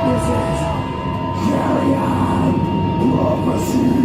This is Carrion Prophecy.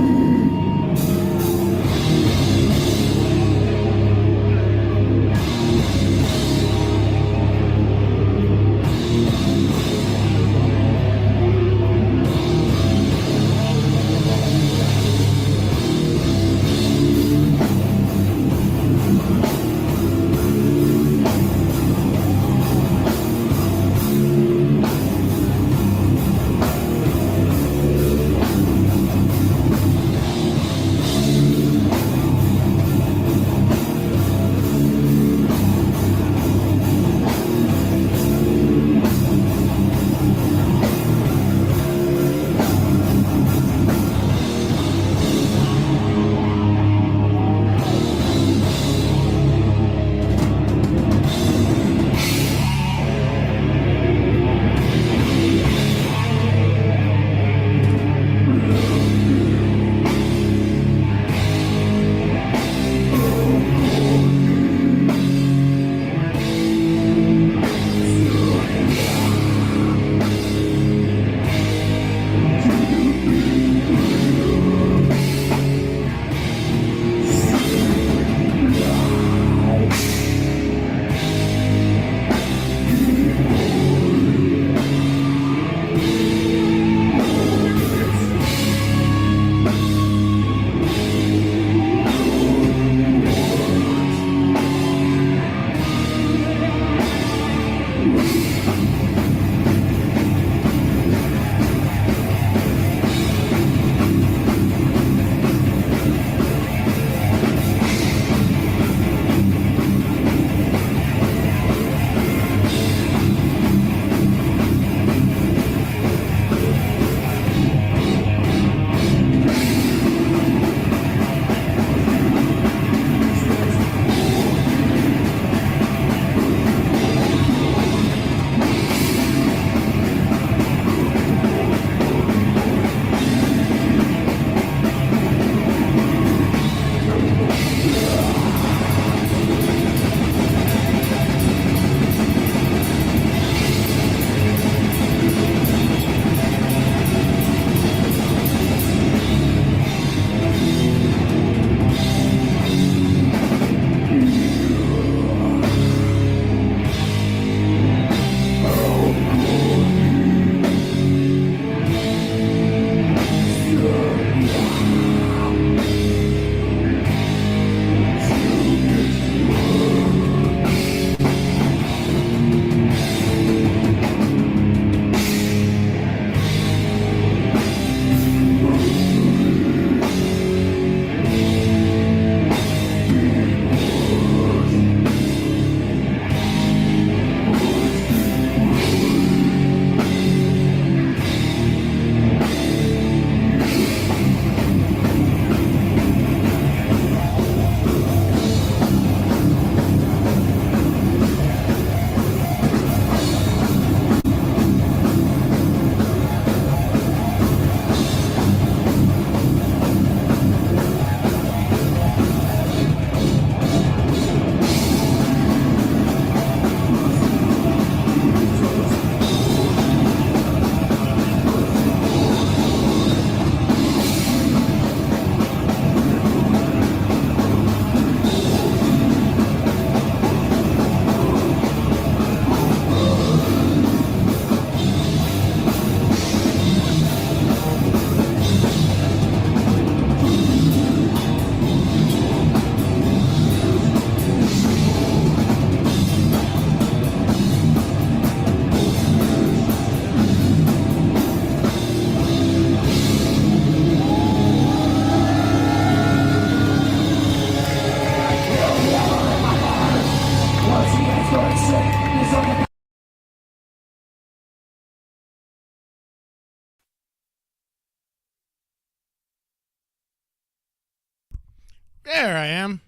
There I am.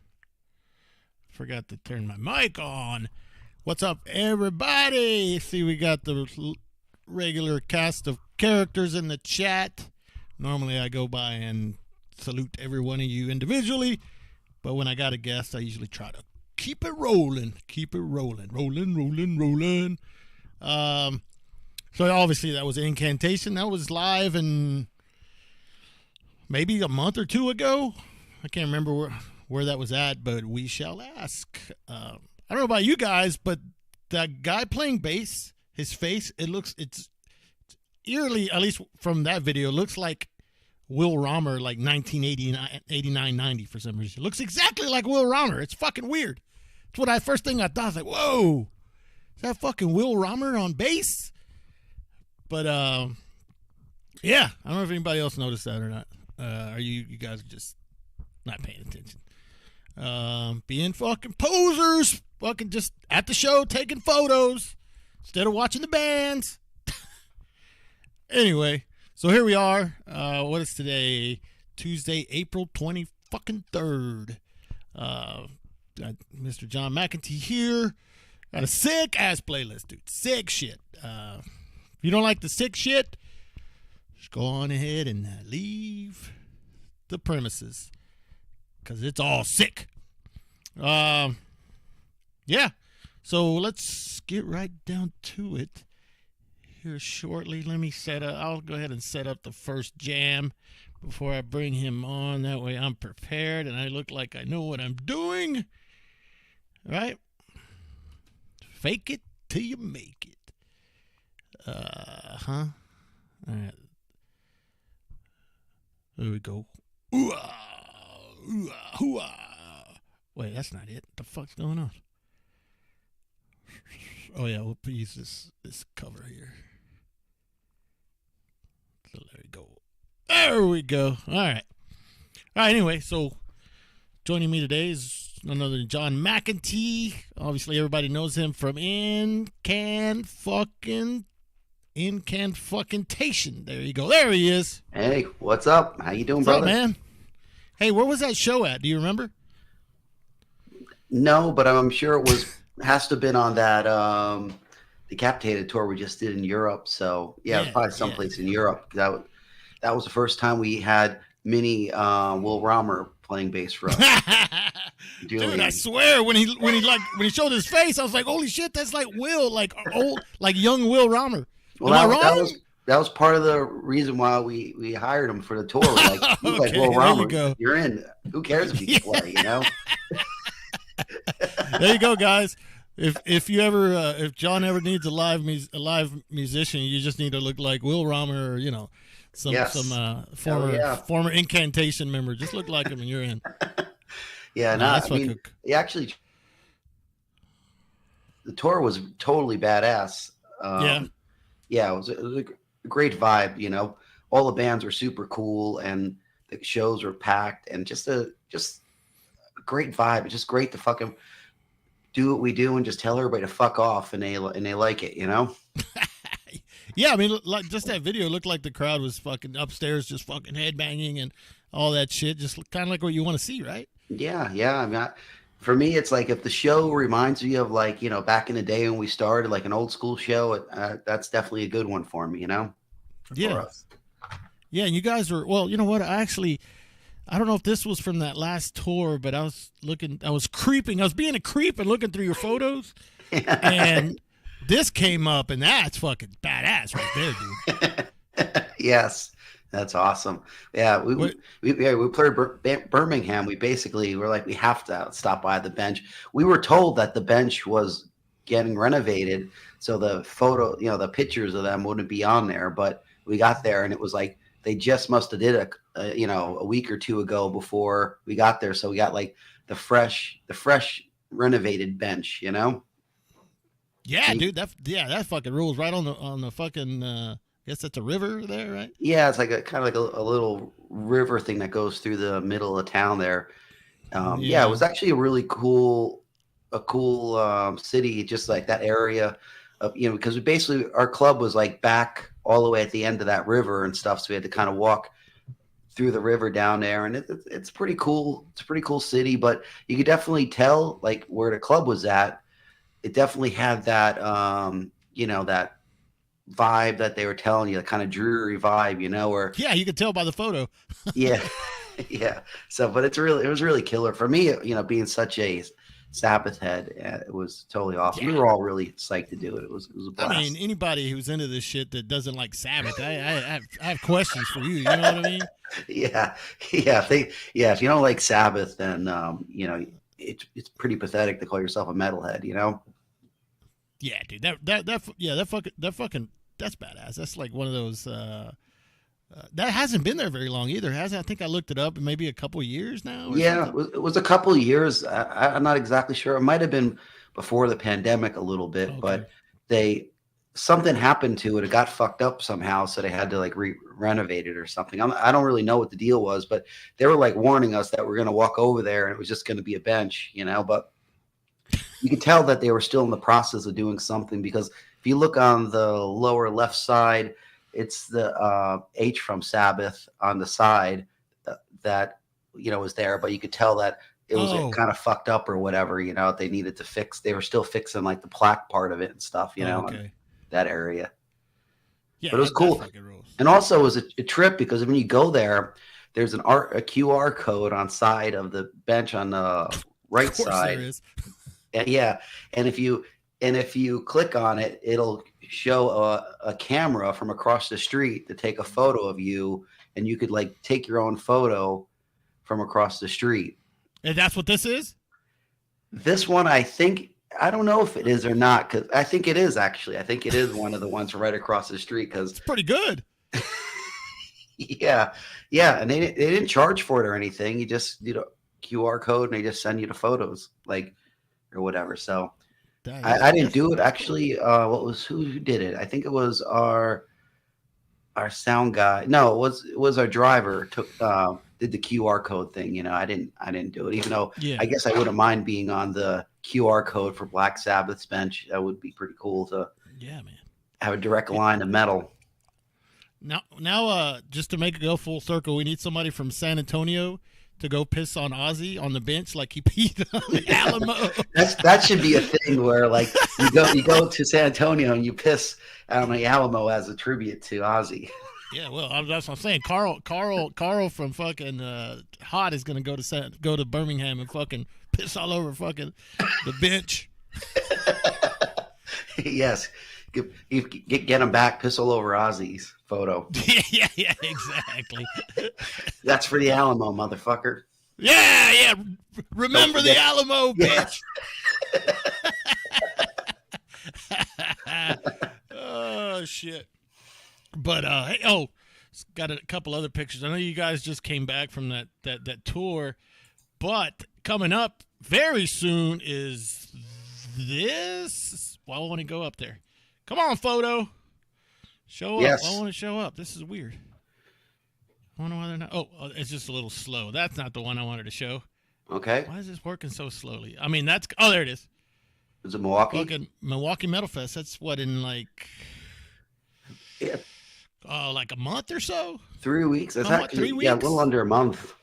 Forgot to turn my mic on. What's up, everybody? See, we got the regular cast of characters in the chat. Normally, I go by and salute every one of you individually, but when I got a guest, I usually try to keep it rolling. Keep it rolling. Rolling. So obviously that was Incantation. That was live and maybe a month or two ago. I can't remember where that was at, but we shall ask. I don't know about you guys, but that guy playing bass, his face, it's eerily, at least from that video, looks like Will Romer, like 1989, 90 for some reason. It looks exactly like Will Romer. It's fucking weird. It's what first thing I thought. I was like, whoa, is that fucking Will Romer on bass? But yeah, I don't know if anybody else noticed that or not. Are you guys just not paying attention? Being fucking posers, fucking just at the show taking photos instead of watching the bands. Anyway, so here we are. What is today? Tuesday, April 23rd. Got Mr. John McENTEE here. Got a sick ass playlist, dude. Sick shit. If you don't like the sick shit, just go on ahead and leave the premises, because it's all sick. Yeah. So let's get right down to it here shortly. I'll go ahead and set up the first jam before I bring him on. That way I'm prepared and I look like I know what I'm doing. All right? Fake it till you make it. All right. There we go. Ooh-ah, ooh-ah, ooh-ah. Wait, that's not it. What the fuck's going on? Oh yeah, we'll use this cover here. So there we go. There we go. All right. Anyway, so joining me today is none other than John McENTEE. Obviously, everybody knows him from Incantation. There you go. There he is. Hey, what's up? How you doing, What's brother? up, man? Hey, where was that show at? Do you remember? No, but I'm sure it has to have been on that Decapitated tour we just did in Europe. So yeah, probably someplace in Europe. That was the first time we had mini Will Romer playing bass for us. Dude, I swear when he showed his face, I was like, holy shit, that's like Will, like old, like young Will Romer. Well, that was part of the reason why we hired him for the tour. Like, Okay, like Will Romer, you're in. Who cares if you can play? You know. There you go, guys. If you ever if John ever needs a live musician, you just need to look like Will Romer, or some former Incantation member. Just look like him and you're in. Yeah, actually, the tour was totally badass. Yeah, it was a great vibe. All the bands were super cool, and the shows were packed, and just a great vibe. It's just great to fucking do what we do and just tell everybody to fuck off, and they like it. Yeah, I mean, like, just that video looked like the crowd was fucking upstairs, just fucking headbanging and all that shit. Just kind of like what you want to see, right? Yeah. I mean, for me, it's like if the show reminds me of back in the day when we started, like an old school show, that's definitely a good one for me, Yeah. For us. Yeah, and you guys were, well, you know what? I don't know if this was from that last tour, but I was creeping. I was being a creep and looking through your photos, and this came up, and that's fucking badass right there, dude. Yes. That's awesome. Yeah, we played Birmingham. We were like, we have to stop by the bench. We were told that the bench was getting renovated, so the photo, the pictures of them wouldn't be on there. But we got there, and it was like they just must have did a week or two ago before we got there. So we got like the fresh renovated bench. Yeah, dude. That fucking rules right on the fucking. Guess that's a river there, right? Yeah, it's like a kind of like a little river thing that goes through the middle of town there. Yeah, it was actually a really cool city, just like that area of, because our club was like back all the way at the end of that river and stuff, so we had to kind of walk through the river down there, and it's pretty cool. It's a pretty cool city, but you could definitely tell like where the club was at. It definitely had that that vibe that they were telling you, the kind of dreary vibe, where you could tell by the photo. yeah. So, but it was really killer for me, being such a Sabbath head. It was totally awesome. We were all really psyched to do it. It was a blast. I mean, anybody who's into this shit that doesn't like Sabbath, I have questions for you. You know what I mean? Yeah. If you don't like Sabbath, then it's pretty pathetic to call yourself a metalhead. Yeah, dude. That's badass. That's like one of those. That hasn't been there very long either, has it? I think I looked it up, maybe a couple years now. Yeah, it was a couple of years. I'm not exactly sure. It might have been before the pandemic a little bit, Okay. but something happened to it. It got fucked up somehow, so they had to like renovate it or something. I don't really know what the deal was, but they were like warning us that we're going to walk over there and it was just going to be a bench, But you could tell that they were still in the process of doing something, because if you look on the lower left side, it's the H from Sabbath on the side that was there, but you could tell that it was kind of fucked up or whatever. They needed to fix. They were still fixing like the plaque part of it and stuff. Okay. That area. Yeah, but it was cool. And also it was a trip, because when you go there, there's a QR code on side of the bench on the right side. There is. And if you click on it, it'll show a camera from across the street to take a photo of you, and you could like take your own photo from across the street. And that's what this is? This one, I don't know if it is or not, because I think it is actually. I think it is one of the ones right across the street, because it's pretty good. Yeah, and they didn't charge for it or anything. You just QR code, and they just send you the photos, like, or whatever. So I didn't do it actually. Who did it? I think it was our sound guy. No, it was our driver did the QR code thing. I didn't do it, even though I guess I wouldn't mind being on the QR code for Black Sabbath's bench. That would be pretty cool to have a direct line of metal. Now, just to make it go full circle, we need somebody from San Antonio to go piss on Ozzy on the bench like he peed on the Alamo. That should be a thing where like you go to San Antonio and you piss on the Alamo as a tribute to Ozzy. Yeah, well, that's what I'm saying. Carl from fucking Hot is gonna go to Birmingham and fucking piss all over fucking the bench. Yes, get him back. Piss all over Ozzy's photo. Yeah, exactly. That's for the Alamo, motherfucker. Yeah. Remember the Alamo, bitch. Oh shit. But got a couple other pictures. I know you guys just came back from that tour, but coming up very soon is this. Well, I want to go up there. Come on, photo. Show up. I want to show up. This is weird. I wonder why they're not. Oh, it's just a little slow. That's not the one I wanted to show. Okay. Why is this working so slowly? I mean, there it is. Is it Milwaukee? Fucking Milwaukee Metal Fest. That's what, in like... Yeah. Like a month or so? 3 weeks. That's actually 3 weeks? Yeah, a little under a month.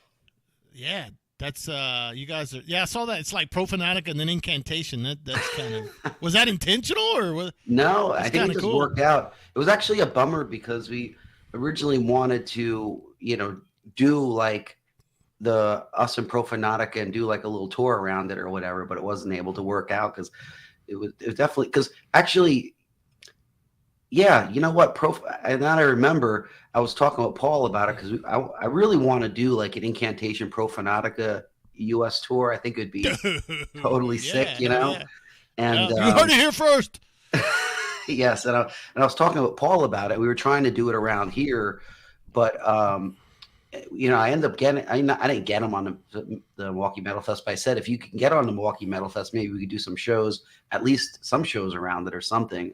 Yeah, that's you guys are. Yeah, I saw that. It's like Profanatic and then Incantation. That's kind of. Was that intentional or was? No, I think it just worked out. It was actually a bummer because we originally wanted to, do like us and Profanatic and do like a little tour around it or whatever, but it wasn't able to work out because it was definitely because actually. Yeah, you know what? And now I remember I was talking with Paul about it because I really want to do like an Incantation Profanatica US tour. I think it'd be totally sick, Yeah. And you heard it here first. Yes, and I was talking with Paul about it. We were trying to do it around here, but I ended up getting. I didn't get him on the Milwaukee Metal Fest, but I said if you can get on the Milwaukee Metal Fest, maybe we could do some shows, at least some shows around it or something.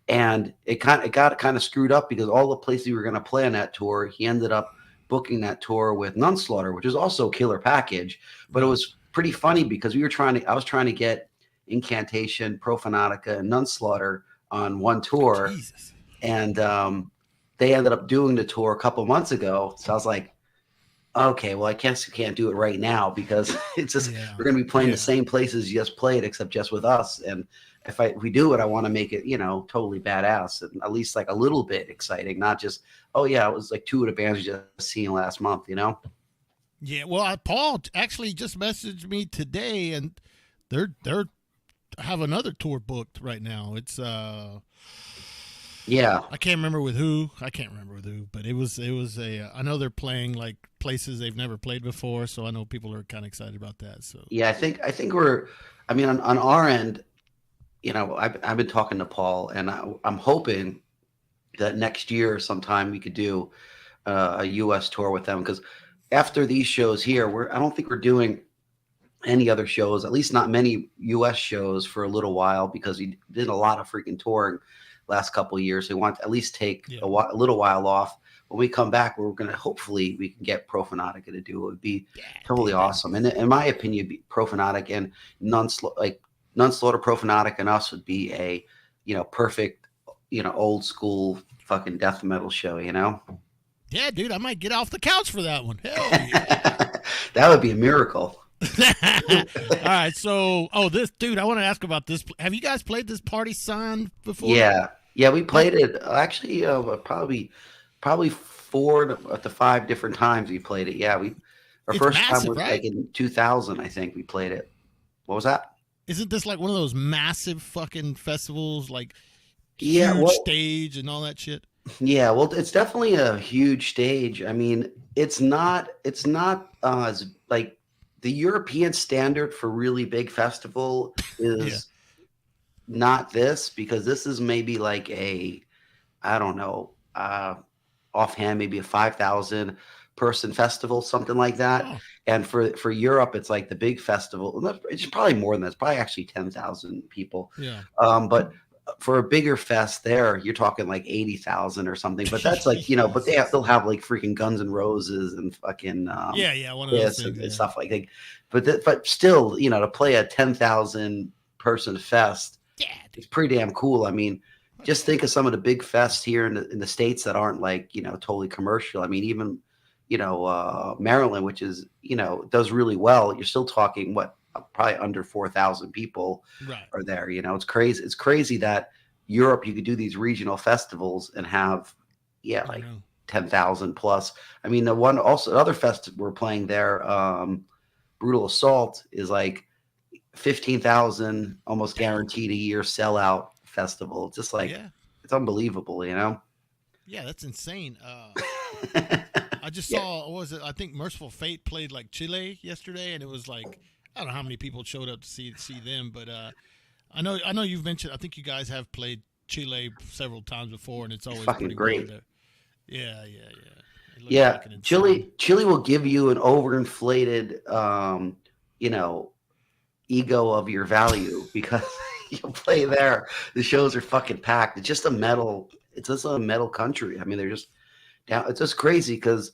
And it got kind of screwed up because all the places we were going to play on that tour, he ended up booking that tour with Nunslaughter, which is also a killer package. But it was pretty funny because I was trying to get Incantation, Profanatica, and Nunslaughter on one tour. Jesus. And they ended up doing the tour a couple months ago. So I was like, okay, well, I guess you can't do it right now because it's just we're going to be playing the same places you just played, except just with us. And if we do it, I want to make it, totally badass and at least like a little bit exciting, not just, oh yeah, it was like two of the bands we just seen last month, Yeah, well, Paul actually just messaged me today and they're have another tour booked right now. It's Yeah. I can't remember with who. But it was a. I know they're playing like places they've never played before, so I know people are kind of excited about that. So Yeah, I think we're. I mean, on our end, I've been talking to Paul, and I'm hoping that next year sometime we could do a U.S. tour with them, because after these shows here, I don't think we're doing any other shows, at least not many U.S. shows for a little while, because we did a lot of freaking touring last couple of years. We want to at least take a little while off. When we come back, we're going to hopefully we can get Profanatica to do it. It would be totally awesome. And in my opinion, Profanatic and None Slaughter Profanatic and us would be a perfect old school fucking death metal show. Yeah, dude, I might get off the couch for that one. Hell yeah. That would be a miracle. All right, so this dude, I want to ask about this. Have you guys played this Party Sign before? Yeah, we played it actually probably 4 to 5 different times we played it. Yeah, It's first massive, time was right? like in 2000, I think we played it. What was that? Isn't this like one of those massive fucking festivals, like Yeah, huge well, stage and all that shit? yeah, well, it's definitely a huge stage. I mean, it's not as like the European standard for really big festival is not this, because this is maybe like I don't know, offhand, maybe a 5,000 person festival, something like that. Oh. And for Europe, it's like the big festival. It's probably more than that. It's probably actually 10,000 people. Yeah. But for a bigger fest there, you're talking like 80,000 or something. But that's like, but they'll have like freaking Guns N' Roses and fucking one of those things, and stuff like that. But still, to play a 10,000 person fest, it's pretty damn cool. I mean, just think of some of the big fests here in the States that aren't like, totally commercial. I mean, even, Maryland, which is, does really well. You're still talking probably under 4,000 people are there. It's crazy. It's crazy that Europe, you could do these regional festivals and have, like 10,000 plus. I mean, another festival we're playing there, Brutal Assault, is like 15,000 almost guaranteed a year sellout festival. Just like, it's unbelievable, Yeah, that's insane. I just saw, what was it? I think Merciful Fate played like Chile yesterday, and it was like, I don't know how many people showed up to see them, but I know you've mentioned, I think you guys have played Chile several times before, and it's always fucking pretty great. Yeah. Yeah, Chile will give you an overinflated, ego of your value, because you'll play there. The shows are fucking packed. It's just a metal country. I mean, they're just down. It's just crazy because,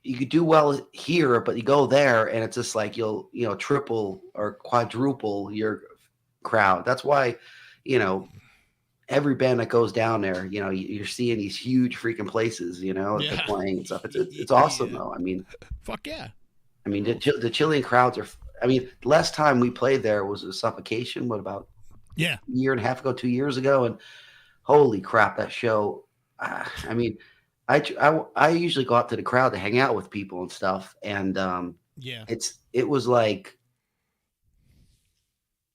you could do well here, but you go there and it's just like you'll triple or quadruple your crowd. That's why, every band that goes down there, you're seeing these huge freaking places, they're playing and stuff. It's awesome though. I mean, fuck yeah. I mean, the Chilean crowds are. I mean, the last time we played there was a Suffocation. What about a year and a half ago, 2 years ago? And holy crap, that show! I mean, I usually go out to the crowd to hang out with people and stuff, and it was like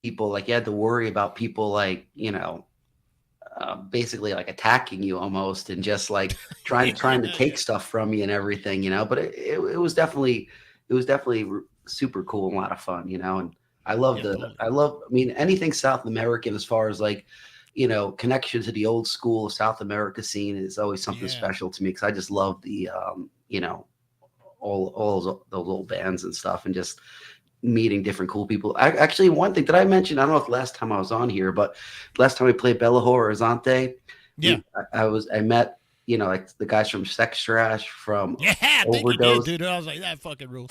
people, like, you had to worry about people, like, basically like attacking you almost, and just like trying to take stuff from you and everything, but it was definitely super cool and a lot of fun, and I mean, anything South American, as far as like, connection to the old school South America scene, is always something special to me, because I just love the all those old bands and stuff, and just meeting different cool people. Actually, one thing that I mentioned, I don't know if last time I was on here, but last time we played Bella Horizonte, I met like the guys from Sex Trash, from Overdose. Dude, I was like, that fucking rules.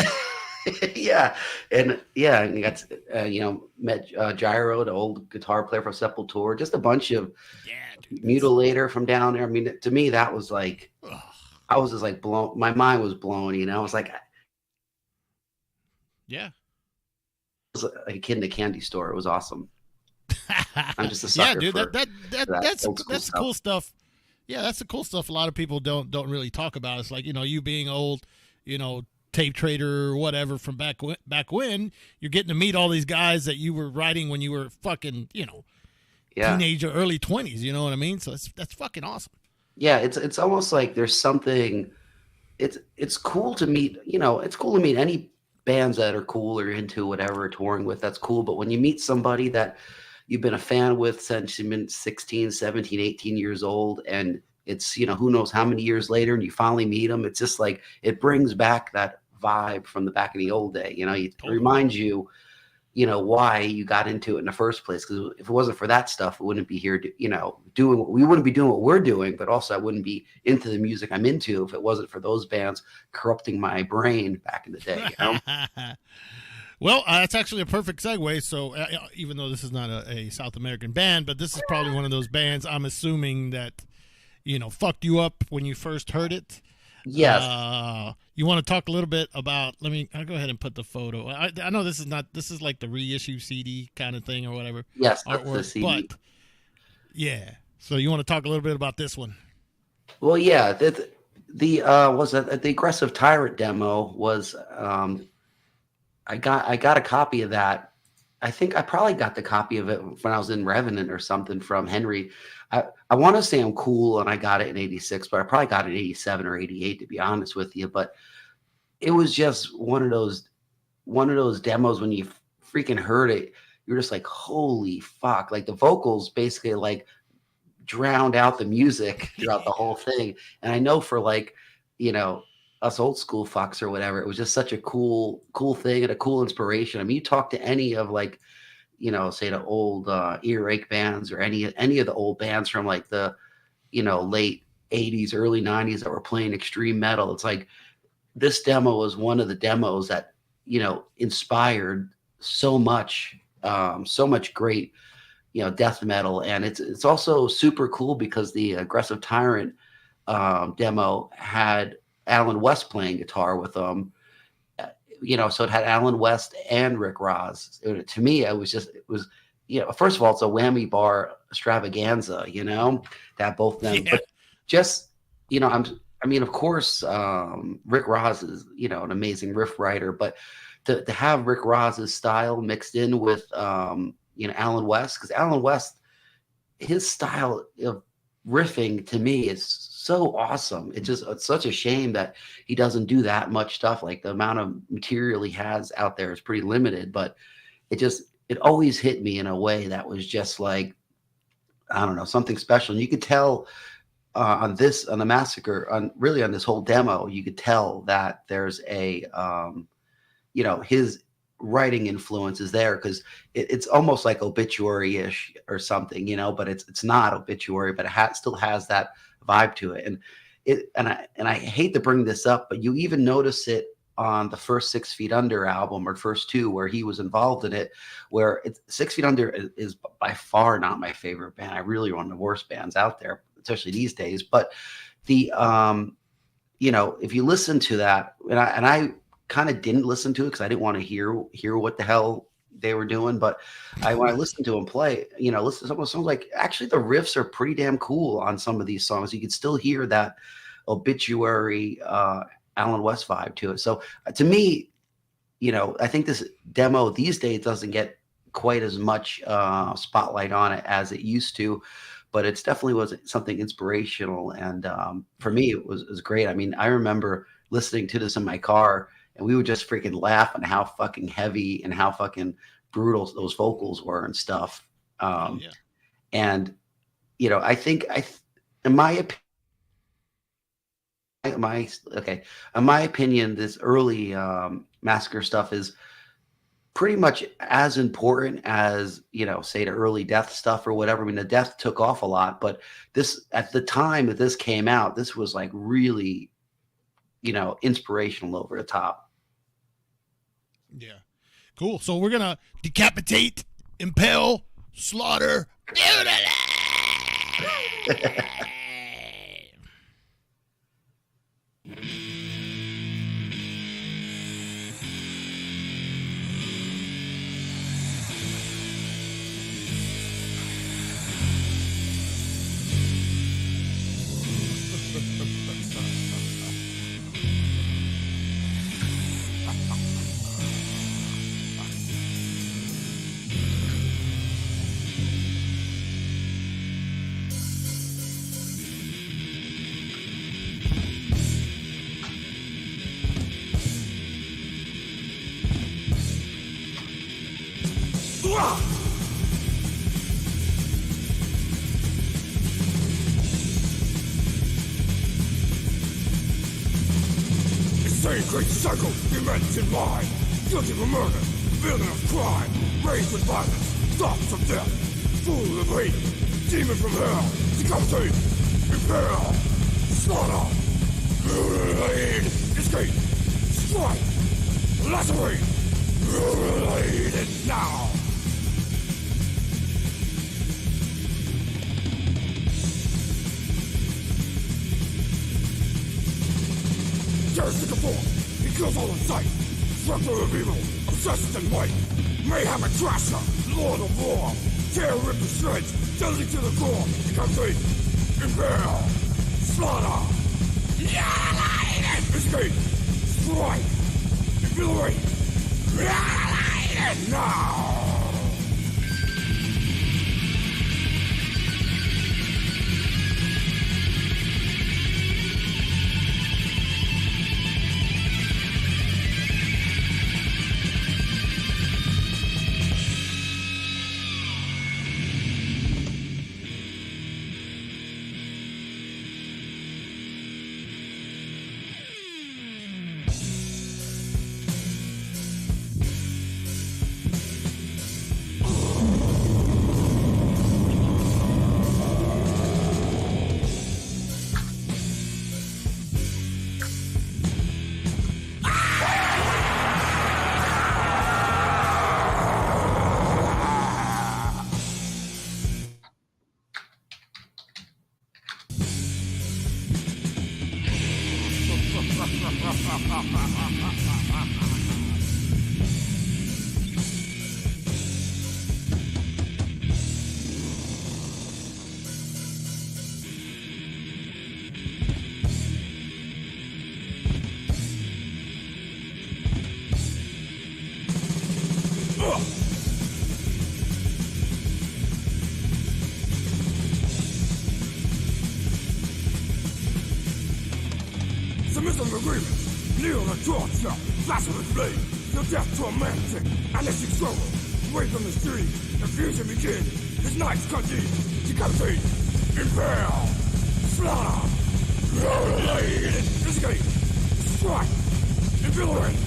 and you got met Gyro, the old guitar player from Sepultura, just a bunch of Mutilator from down there. I mean, to me, that was like, I was just like blown. My mind was blown. I was like, it was like a kid in a candy store. It was awesome. I'm just a sucker. Dude, for that's cool stuff. Yeah, that's the cool stuff. A lot of people don't really talk about. It's like, you being old, tape trader or whatever from back when, you're getting to meet all these guys that you were writing when you were fucking, teenager, early 20s. You know what I mean? So that's fucking awesome. Yeah, it's almost like there's something. It's cool to meet. It's cool to meet any bands that are cool or into whatever touring with. That's cool. But when you meet somebody that you've been a fan with since you've been 16, 17, 18 years old, and it's, who knows how many years later, and you finally meet them, it's just like, it brings back that vibe from the back in the old day. It reminds you, why you got into it in the first place. Because if it wasn't for that stuff, we wouldn't be here, we wouldn't be doing what we're doing, but also I wouldn't be into the music I'm into if it wasn't for those bands corrupting my brain back in the day. Well, that's actually a perfect segue. So even though this is not a South American band, but this is probably one of those bands, I'm assuming that, fucked you up when you first heard it. Yes. You want to talk a little bit about, I'll go ahead and put the photo. I know this is like the reissue CD kind of thing or whatever. Yes, that's the CD. But yeah. So you want to talk a little bit about this one? Well, yeah, the Aggressive Tyrant demo was, I got a copy of that. I think I probably got the copy of it when I was in Revenant or something from Henry. I want to say I'm cool and I got it in 86, but I probably got it in 87 or 88, to be honest with you. But it was just one of those demos when you freaking heard it, you're just like, holy fuck. Like the vocals basically like drowned out the music throughout the whole thing. And I know for like, us old school fucks or whatever, it was just such a cool thing and a cool inspiration. I mean, you talk to any of like, say the old earache bands or any of the old bands from like the, late 80s, early 90s that were playing extreme metal. It's like this demo was one of the demos that, inspired so much great, death metal. And it's also super cool because the Aggressive Tyrant demo had Alan West playing guitar with them. So it had Alan West and Rick Ross. To me, it was first of all, it's a whammy bar extravaganza, to have both of them. Yeah. But just, of course, Rick Ross is, an amazing riff writer, but to have Rick Ross's style mixed in with, Alan West, because Alan West, his style of riffing to me is so awesome. It's such a shame that he doesn't do that much stuff. Like the amount of material he has out there is pretty limited, but it always hit me in a way that was just like, I don't know, something special. And you could tell on the Massacre, on this whole demo, you could tell that there's a, his writing influence is there, because it's almost like Obituary-ish or something, but it's not Obituary, but it still has that vibe to it. And I hate to bring this up, but you even notice it on the first 6 Feet Under album, or first two, where he was involved in it, where 6 Feet Under is by far not my favorite band. I really one of the worst bands out there, especially these days. But the if you listen to that, and I kind of didn't listen to it because I didn't want to hear what the hell they were doing, but when I listened to him play, listen to some of the songs, like actually the riffs are pretty damn cool on some of these songs. You can still hear that Obituary Alan West vibe to it. So to me, I think this demo these days doesn't get quite as much spotlight on it as it used to, but it's definitely was something inspirational. And for me, it was great. I mean, I remember listening to this in my car, and we would just freaking laugh at how fucking heavy and how fucking brutal those vocals were and stuff. Yeah. And, I think in my opinion, this early Massacre stuff is pretty much as important as, say the early Death stuff or whatever. I mean, the Death took off a lot, but this, at the time that this came out, this was like really, inspirational, over the top. Yeah. Cool. So we're going to decapitate, impale, slaughter. Same great cycle, immense in mind. Guilty for murder, villain of crime. Raised with violence, thoughts of death. Full of hate, demon from hell. Decapitate, impale, slaughter, mutilate, escape, strike, lacerate, mutilate it now. Terroristic form, he kills all in sight. Structure of evil, obsessed and might. Mayhem and trasher, lord of war. Tear, rip to shreds, deadly to the core. Decapitate, impale, slaughter, annihilate, escape, strike, infiltrate, annihilate it now. Submissive agreement, kneel and torture, blasphemous blade, your death tormenting, unleashing struggle, away from the street, the fusion begins, his nights cut deep, decapitate, impale, slaughter, mutilate, escape, strike, infiltrate,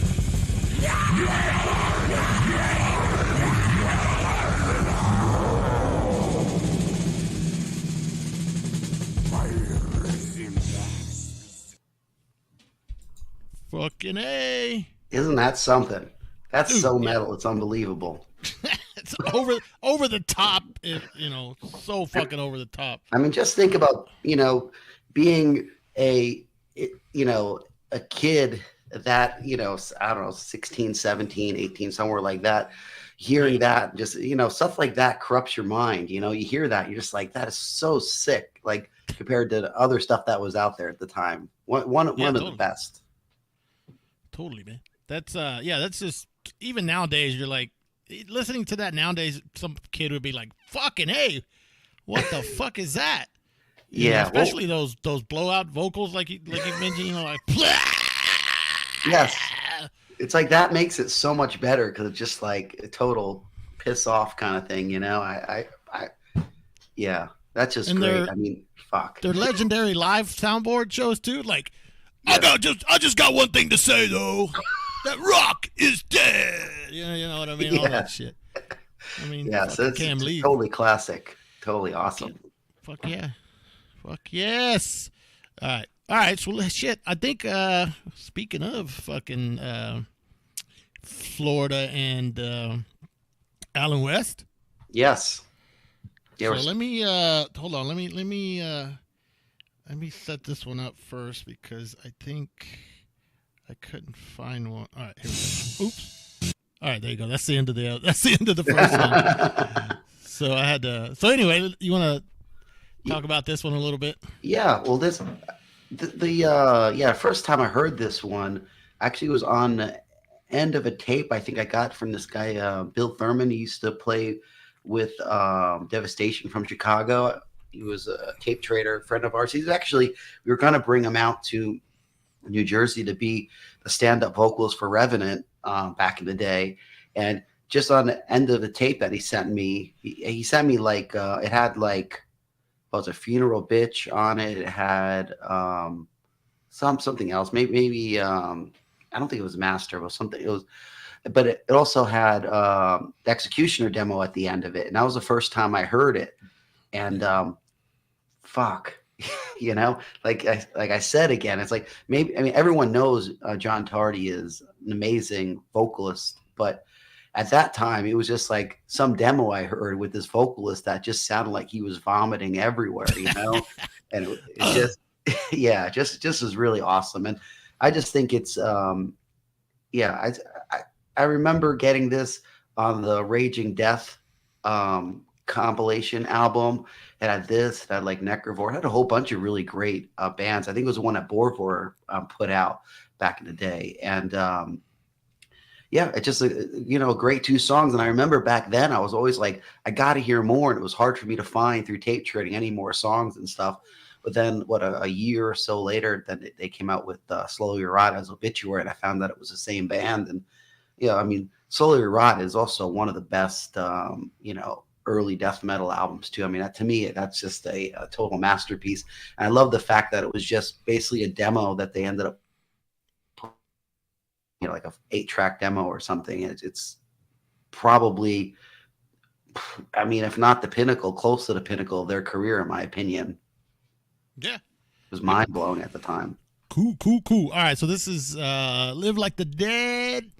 Fucking A. Isn't that something? That's Dude, so yeah. metal. It's unbelievable. It's over the top, so fucking over the top. I mean, just think about, being a kid that, I don't know, 16, 17, 18, somewhere like that, hearing that, just, stuff like that corrupts your mind. You hear that, you're just like, that is so sick, like compared to the other stuff that was out there at the time. One of the best. Totally, man. That's that's just, even nowadays, you're like, listening to that nowadays, some kid would be like, fucking hey, what the fuck is that? Especially those blowout vocals like you mentioned, like yes. It's like that makes it so much better because it's just like a total piss off kind of thing, yeah, that's just and great. I mean, fuck. They're legendary live soundboard shows too. Like, I just got one thing to say though. That rock is dead. You know what I mean? Yeah. All that shit. I mean, yeah, so it's Cam Lee. totally classic. Totally awesome. Fuck yeah. Fuck yes. All right. So shit. I think speaking of fucking Florida and Alan West. Yes. So let me hold on. Let me set this one up first because I think I couldn't find one. All right, here we go. Oops. All right, there you go. That's the end of the first one. So I had to. So anyway, you want to talk about this one a little bit? Yeah. Well, first time I heard this one actually was on the end of a tape I think I got from this guy Bill Thurman. He used to play with Devastation from Chicago. He was a tape trader, friend of ours. We were going to bring him out to New Jersey to be the stand-up vocalist for Revenant back in the day. And just on the end of the tape that he sent me, he sent me like it had like, what was a Funeral Bitch on it. It had something else. Maybe I don't think it was Master, but something. It was, but it also had the Executioner demo at the end of it, and that was the first time I heard it. And fuck, you know, like I said again, it's like maybe, I mean, everyone knows John Tardy is an amazing vocalist, but at that time, it was just like some demo I heard with this vocalist that just sounded like he was vomiting everywhere, you know, and it just, yeah, just is really awesome. And I just think it's, yeah, I remember getting this on the Raging Death compilation album. It had this, it had like Necrophagia, it had a whole bunch of really great bands. I think it was the one that Borvor put out back in the day. And yeah, it's just, you know, great 2 songs. And I remember back then I was always like, I got to hear more. And it was hard for me to find through tape trading any more songs and stuff. But then a year or so later, then they came out with Slowly Rot as Obituary. And I found that it was the same band. And yeah, I mean, Slowly Rot is also one of the best, you know, early death metal albums too. I mean, to me, that's just a total masterpiece. And I love the fact that it was just basically a demo that they ended up, you know, like a 8-track demo or something. It's probably, I mean, if not the pinnacle, close to the pinnacle of their career, in my opinion. Yeah. It was mind blowing at the time. Cool. All right. So this is Live Like the Dead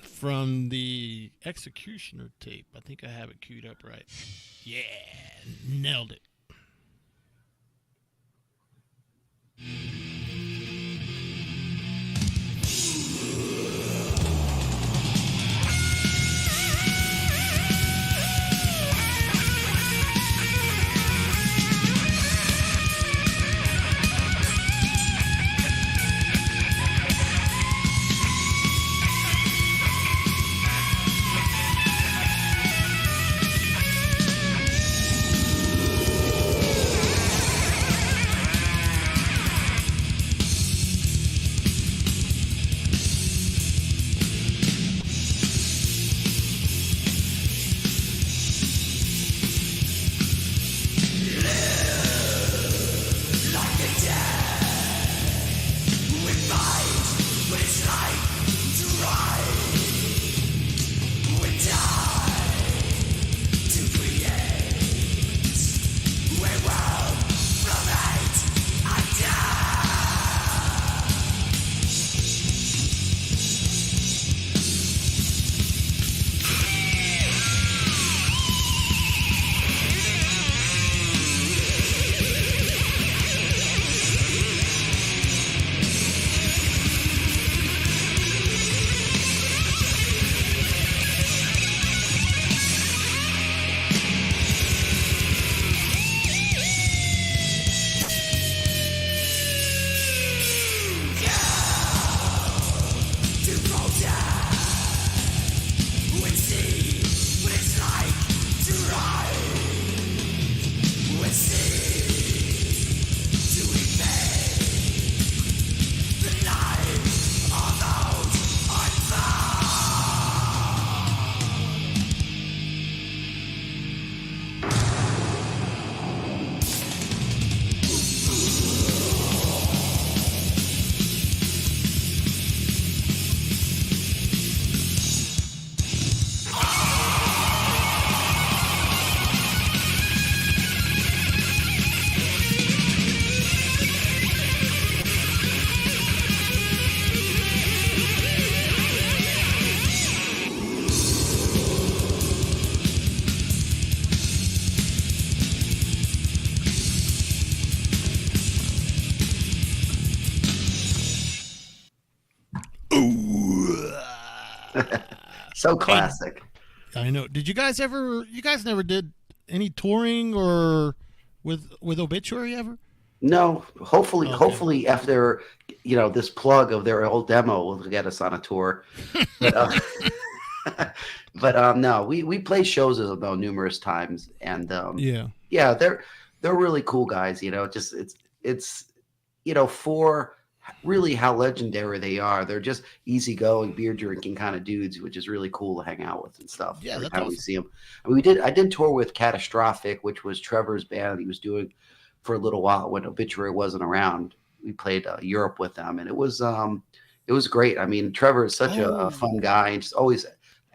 from the Executioner tape. I think I have it queued up right. Yeah. Nailed it. So classic. Hey, I know. Did you guys ever? You guys never did any touring or with Obituary ever? No. Hopefully, Okay. hopefully after, you know, this plug of their old demo will get us on a tour. But, but no, we play shows though numerous times, and yeah, they're really cool guys. You know, just it's you know, for really how legendary they are. They're just easygoing, beer drinking kind of dudes, which is really cool to hang out with and stuff. Yeah, Every that's time we awesome. see them, I mean, I did tour with Catastrophic, which was Trevor's band he was doing for a little while when Obituary wasn't around. We played Europe with them, and it was great. I mean, Trevor is such a Oh, fun guy and just always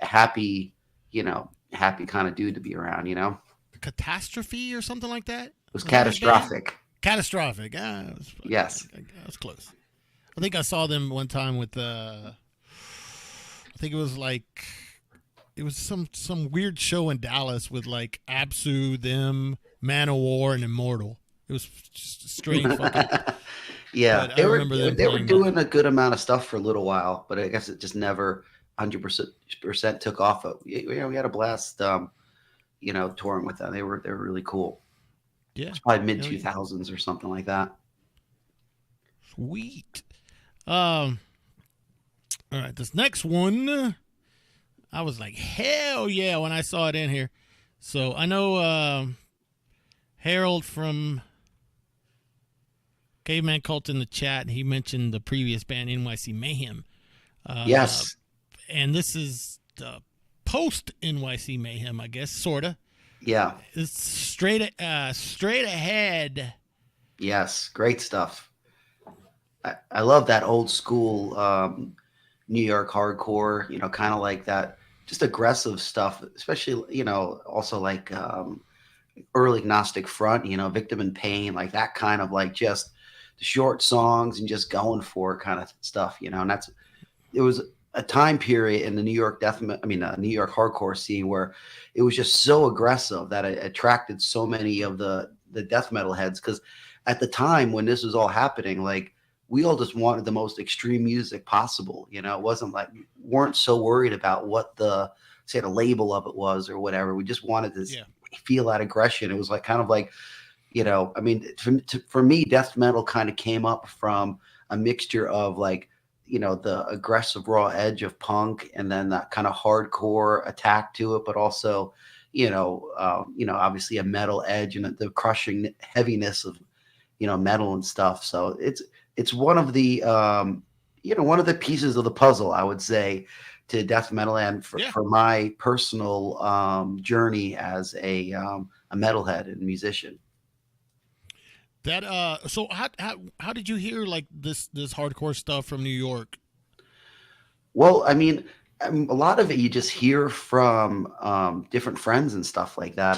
a happy, happy kind of dude to be around. Catastrophe or something like that. It was Was that his band? Catastrophic. Catastrophic. Yes. I was close. I think I saw them one time with I think it was like it was some weird show in Dallas with like Absu, them, Man of War, and Immortal. It was just a strange fucking. Yeah, But I remember them they were playing that. doing a good amount of stuff for a little while, but I guess it just never 100% took off. We had a blast, touring with them. They were really cool. Yeah, It's probably mid hell yeah. 2000s or something like that. Sweet. All right, this next one, I was like, hell yeah, when I saw it in here. So I know Harold from Caveman Cult in the chat. He mentioned the previous band NYC Mayhem. Yes, And this is the post NYC Mayhem, I guess, sorta. yeah, It's straight ahead. yes, great stuff. I love that old school New York hardcore. Kind of like that, just aggressive stuff, especially also like early Gnostic Front. Victim in Pain, like that kind of like just the short songs and just going for it kind of stuff. And it was a time period in the New York New York hardcore scene where it was just so aggressive that it attracted so many of the death metal heads. Because at the time when this was all happening, like we all just wanted the most extreme music possible. It wasn't like we weren't so worried about what the label of it was or whatever. We just wanted to feel that aggression. It was like kind of like, for me, death metal kind of came up from a mixture of like, the aggressive raw edge of punk and then that kind of hardcore attack to it, but also, obviously a metal edge and the crushing heaviness of, metal and stuff. So it's one of the, one of the pieces of the puzzle, I would say, to death metal and for my personal journey as a metalhead and musician. That so how did you hear like this hardcore stuff from New York? Well, I mean, a lot of it you just hear from different friends and stuff like that.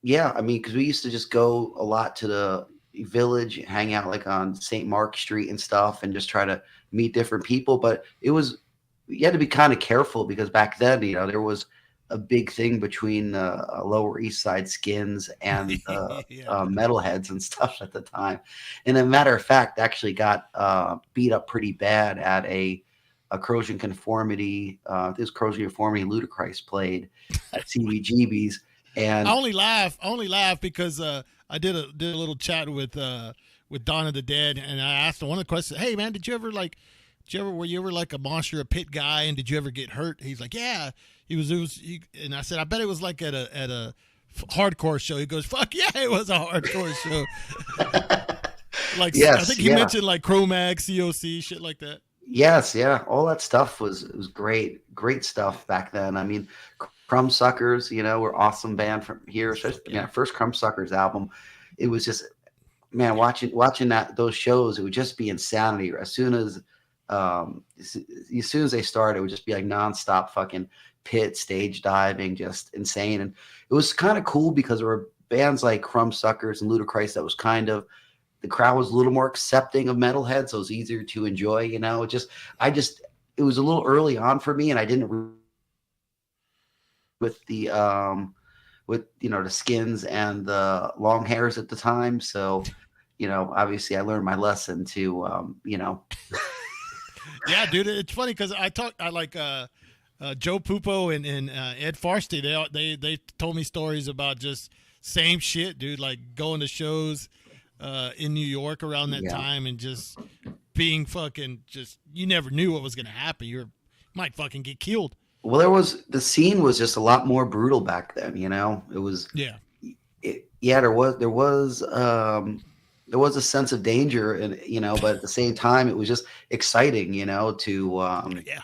Because we used to just go a lot to the Village, hang out like on St. Mark Street and stuff, and just try to meet different people. But you had to be kind of careful because back then, there was a big thing between the Lower East Side Skins and metalheads and stuff at the time. And a matter of fact, actually got beat up pretty bad at a Corrosion Conformity. This Corrosion Conformity Ludacris played at CBGB's. And I only laugh because I did a little chat with Dawn of the Dead, and I asked him one of the questions. Hey man, were you ever like a monster, a pit guy, and did you ever get hurt? He's like, yeah. And I said, I bet it was like at a hardcore show. He goes, fuck yeah, it was a hardcore show. Like, yes, I think he mentioned like Chromax, COC, shit like that. Yes, yeah, all that stuff was great stuff back then. I mean, Crumbsuckers, were awesome band from here. Especially, first Crumbsuckers album, it was just, man, watching those shows, it would just be insanity. As soon as they started, it would just be like nonstop fucking pit stage diving, just insane. And it was kind of cool because there were bands like Crumbsuckers and Ludacris that was kind of, the crowd was a little more accepting of metalhead, so it was easier to enjoy. It was a little early on for me, and I didn't with the the Skins and the long hairs at the time. So, obviously I learned my lesson to Yeah, dude, it's funny because I like Joe Pupo and Ed Farsty. They told me stories about just same shit, dude. Like going to shows in New York around that time and just being fucking you never knew what was gonna happen. You might fucking get killed. Well, the scene was just a lot more brutal back then. It was there was there was a sense of danger, and but at the same time, it was just exciting, Yeah.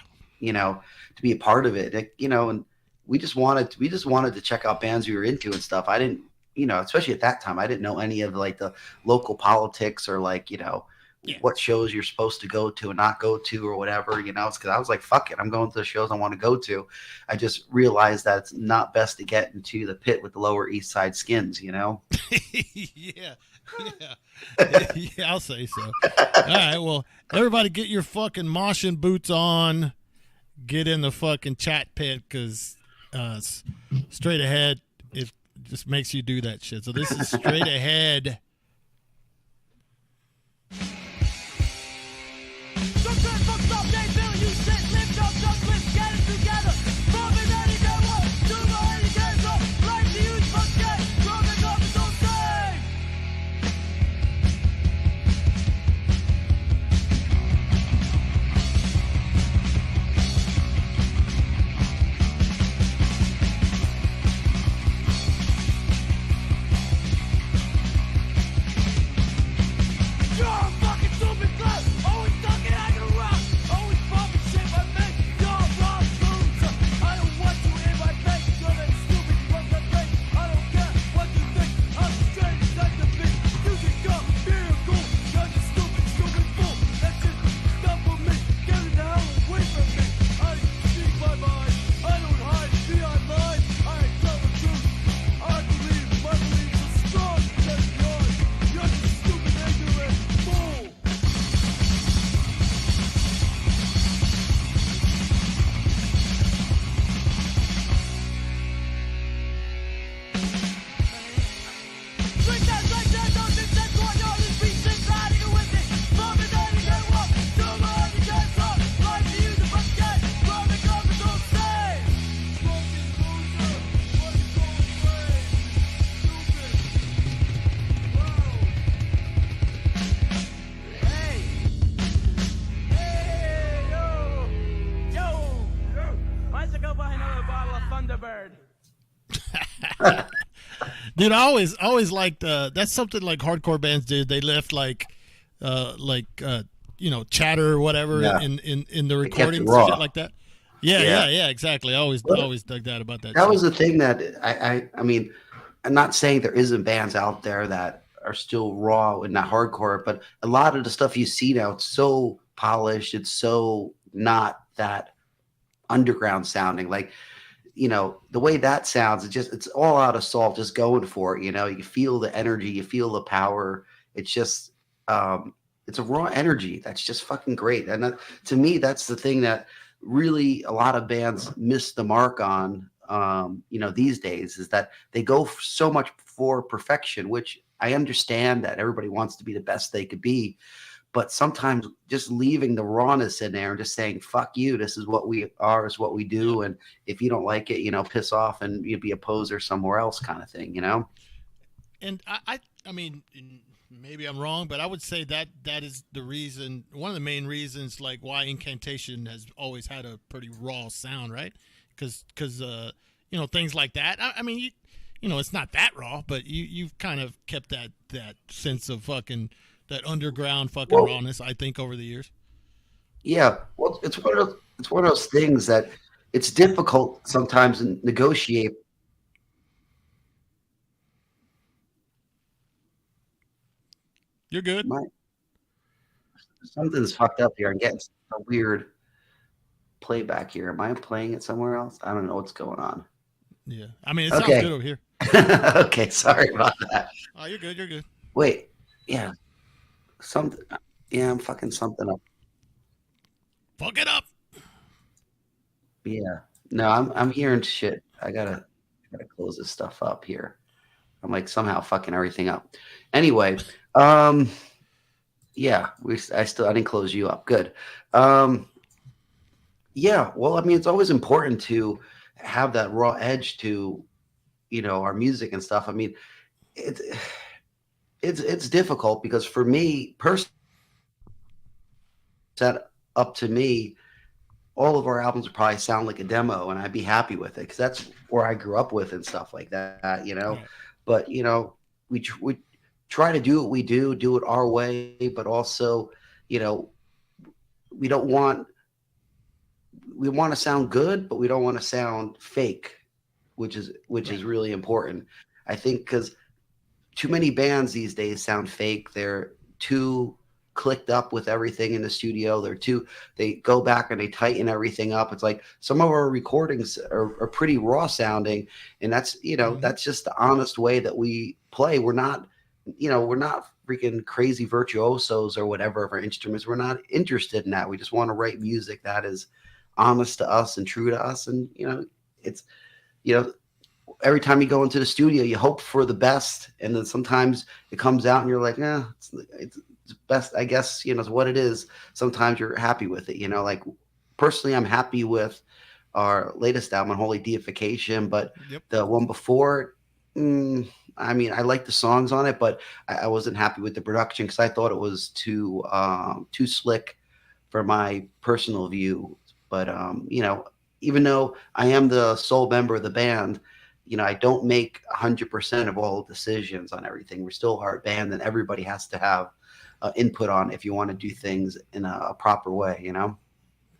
to be a part of it, and we just wanted to check out bands we were into and stuff. I didn't, especially at that time, I didn't know any of like the local politics or like, what shows you're supposed to go to and not go to or whatever, it's because I was like, fuck it, I'm going to the shows I want to go to. I just realized that it's not best to get into the pit with the Lower East Side Skins, Yeah. Yeah, I'll say so. All right, well, everybody get your fucking moshing boots on. Get in the fucking chat pit, because straight ahead, it just makes you do that shit. So this is straight ahead. Dude, I always liked that's something like hardcore bands did. They left like chatter or whatever in the recordings, shit like that. Yeah, exactly. I always dug that about that. That was the thing that I mean, I'm not saying there isn't bands out there that are still raw and not hardcore, but a lot of the stuff you see now, it's so polished, it's so not that underground sounding. Like, the way that sounds, it's all out of salt, just going for it. You feel the energy, you feel the power. It's just, it's a raw energy that's just fucking great. And to me, that's the thing that really a lot of bands miss the mark on, these days, is that they go so much for perfection, which I understand that everybody wants to be the best they could be. But sometimes just leaving the rawness in there and just saying, fuck you, this is what we are, is what we do. And if you don't like it, piss off and you'd be a poser somewhere else, kind of thing, And I mean, maybe I'm wrong, but I would say that is the reason, one of the main reasons, like why Incantation has always had a pretty raw sound, right? Because things like that. I mean, it's not that raw, but you've kind of kept that sense of fucking, that underground fucking rawness, I think, over the years. Yeah, well, it's one of those things that it's difficult sometimes to negotiate. You're good. Something's fucked up here. I'm getting a weird playback here. Am I playing it somewhere else? I don't know what's going on. Yeah, I mean, it sounds good over here. Okay, sorry about that. Oh, you're good. You're good. Wait, yeah. I'm fucking something up. Fuck it up. Yeah. No, I'm hearing shit. I gotta close this stuff up here. I'm like somehow fucking everything up. Anyway, yeah, I didn't close you up. Good. Yeah, well, I mean, it's always important to have that raw edge to, our music and stuff. I mean, it's difficult because for me personally, set up to me, all of our albums would probably sound like a demo, and I'd be happy with it because that's where I grew up with and stuff like that, Right. But we try to do what we do it our way, but also, you know, we don't want we want to sound good, but we don't want to sound fake, which is really important. I think because too many bands these days sound fake. They're too clicked up with everything in the studio. They go back and they tighten everything up. It's like some of our recordings are pretty raw sounding, and that's, you know, that's just the honest way that we play. We're not freaking crazy virtuosos or whatever of our instruments. We're not interested in that. We just want to write music that is honest to us and true to us. And, you know, it's, you know, every time you go into the studio, you hope for the best, and then sometimes it comes out and you're like, it's best, I guess, you know, it's what it is. Sometimes you're happy with it, you know. Like, personally, I'm happy with our latest album, Holy Deification, but the one before, I mean, I like the songs on it, but I wasn't happy with the production because I thought it was too slick for my personal view. But you know, even though I am the sole member of the band, you know, I don't make 100% of all decisions on everything. We're still a hard band, and everybody has to have input on if you want to do things in a proper way, you know?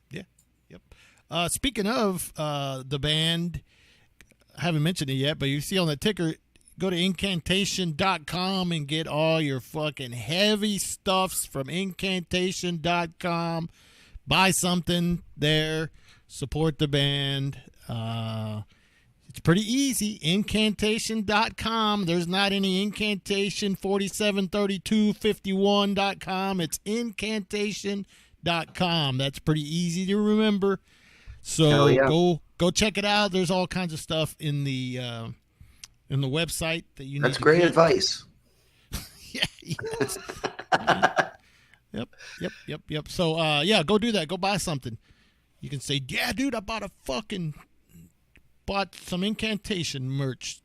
Yeah. Yep. Speaking of the band, I haven't mentioned it yet, but you see on the ticker, go to incantation.com and get all your fucking heavy stuffs from incantation.com. Buy something there. Support the band. It's pretty easy. Incantation.com. There's not any incantation 473251.com. It's incantation.com. That's pretty easy to remember. So go check it out. There's all kinds of stuff in the website that you need. That's great advice. Yeah. Yes. Yep. So yeah, go do that. Go buy something. You can say, yeah, dude, I bought some Incantation merch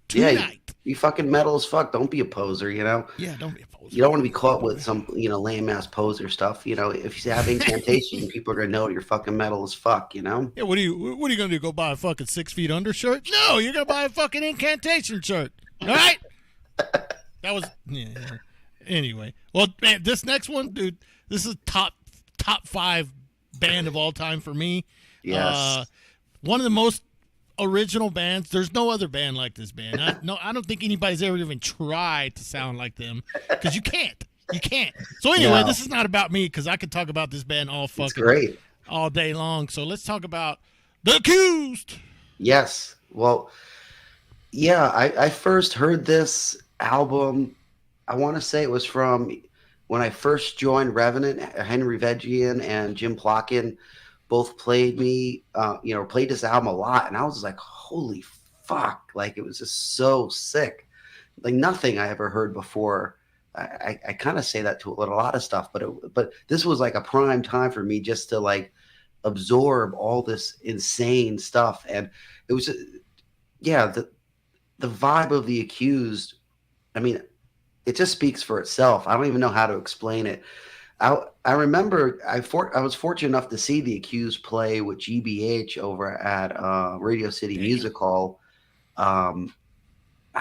tonight. Yeah, you fucking metal as fuck. Don't be a poser, you know? Yeah, don't be a poser. You don't want to be caught with some, you know, lame ass poser stuff. You know, if you have Incantation, people are gonna know you're fucking metal as fuck, you know? Yeah, what are you gonna do? Go buy a fucking 6 Feet Under shirt? No, you're gonna buy a fucking Incantation shirt. All right? That was Anyway. Well, man, this next one, dude, this is top 5 band of all time for me. Yes. One of the most original bands. There's no other band like this band. I don't think anybody's ever even tried to sound like them, because you can't. So anyway, This is not about me, because I could talk about this band all day long. So let's talk about The Accused. Yes. Well, yeah, I first heard this album, I want to say it was from when I first joined Revenant. Henry Vegian and Jim Plotkin both played this album a lot, and I was like, holy fuck, like, it was just so sick, like nothing I ever heard before. I kind of say that to a lot of stuff, but this was like a prime time for me just to like absorb all this insane stuff. And it was, the vibe of The Accused, I mean, it just speaks for itself. I don't even know how to explain it. I remember I was fortunate enough to see The Accused play with GBH over at Radio City Music Hall. I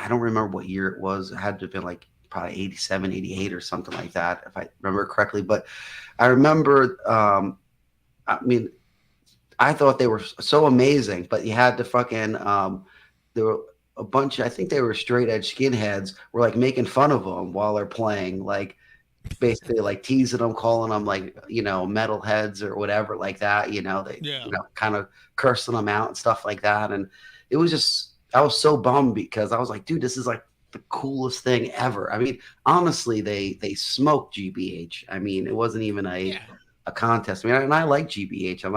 don't remember what year it was. It had to have been like probably 87, 88 or something like that, if I remember correctly. But I remember, I mean, I thought they were so amazing, but you had to fucking, there were a bunch, I think they were straight edge skinheads, were like making fun of them while they're playing, like basically like teasing them, calling them like, you know, metalheads or whatever like that, you know, you know, kind of cursing them out and stuff like that. And it was just, I was so bummed, because I was like, dude, this is like the coolest thing ever. I mean, honestly, they smoked GBH. I mean, it wasn't even a contest. I mean, and I like GBH. I'm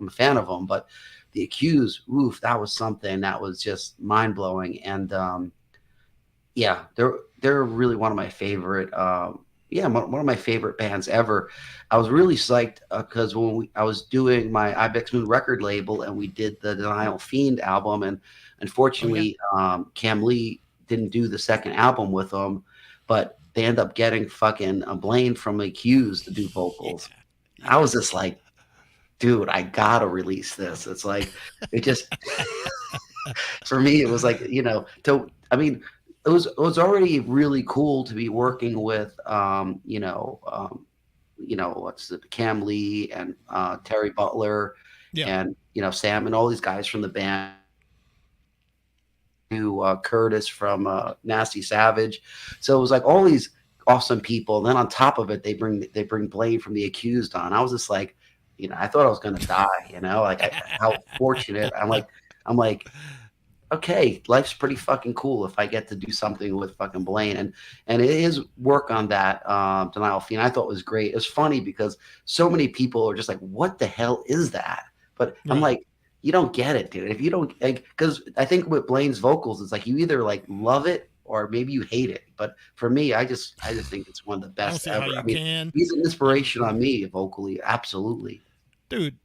a fan of them, but The Accused, oof, that was something that was just mind blowing. And they're really one of my favorite. One of my favorite bands ever. I was really psyched because when I was doing my Ibex Moon record label, and we did the Denial Fiend album, and unfortunately, Cam Lee didn't do the second album with them, but they end up getting fucking Blaine from The Accused to do vocals. I was just like, dude, I gotta release this. It's like, it just, for me, it was like, you know, it was already really cool to be working with what's it, Cam Lee and Terry Butler Yeah. and Sam and all these guys from the band, to Curtis from Nasty Savage. So it was like all these awesome people. And then on top of it, they bring Blaine from The Accused on. I was just like, I thought I was gonna die. Like how fortunate. I'm like, okay, life's pretty fucking cool if I get to do something with fucking Blaine. And his work on that Denial Fiend, I thought was great. It's funny because so many people are just like, what the hell is that? But Right. I'm like, you don't get it, dude. If you don't, because I think with Blaine's vocals, it's like you either like love it or maybe you hate it. But for me, I just think it's one of the I don't best see ever. how you I mean, can. he's an inspiration on me vocally, absolutely. Dude,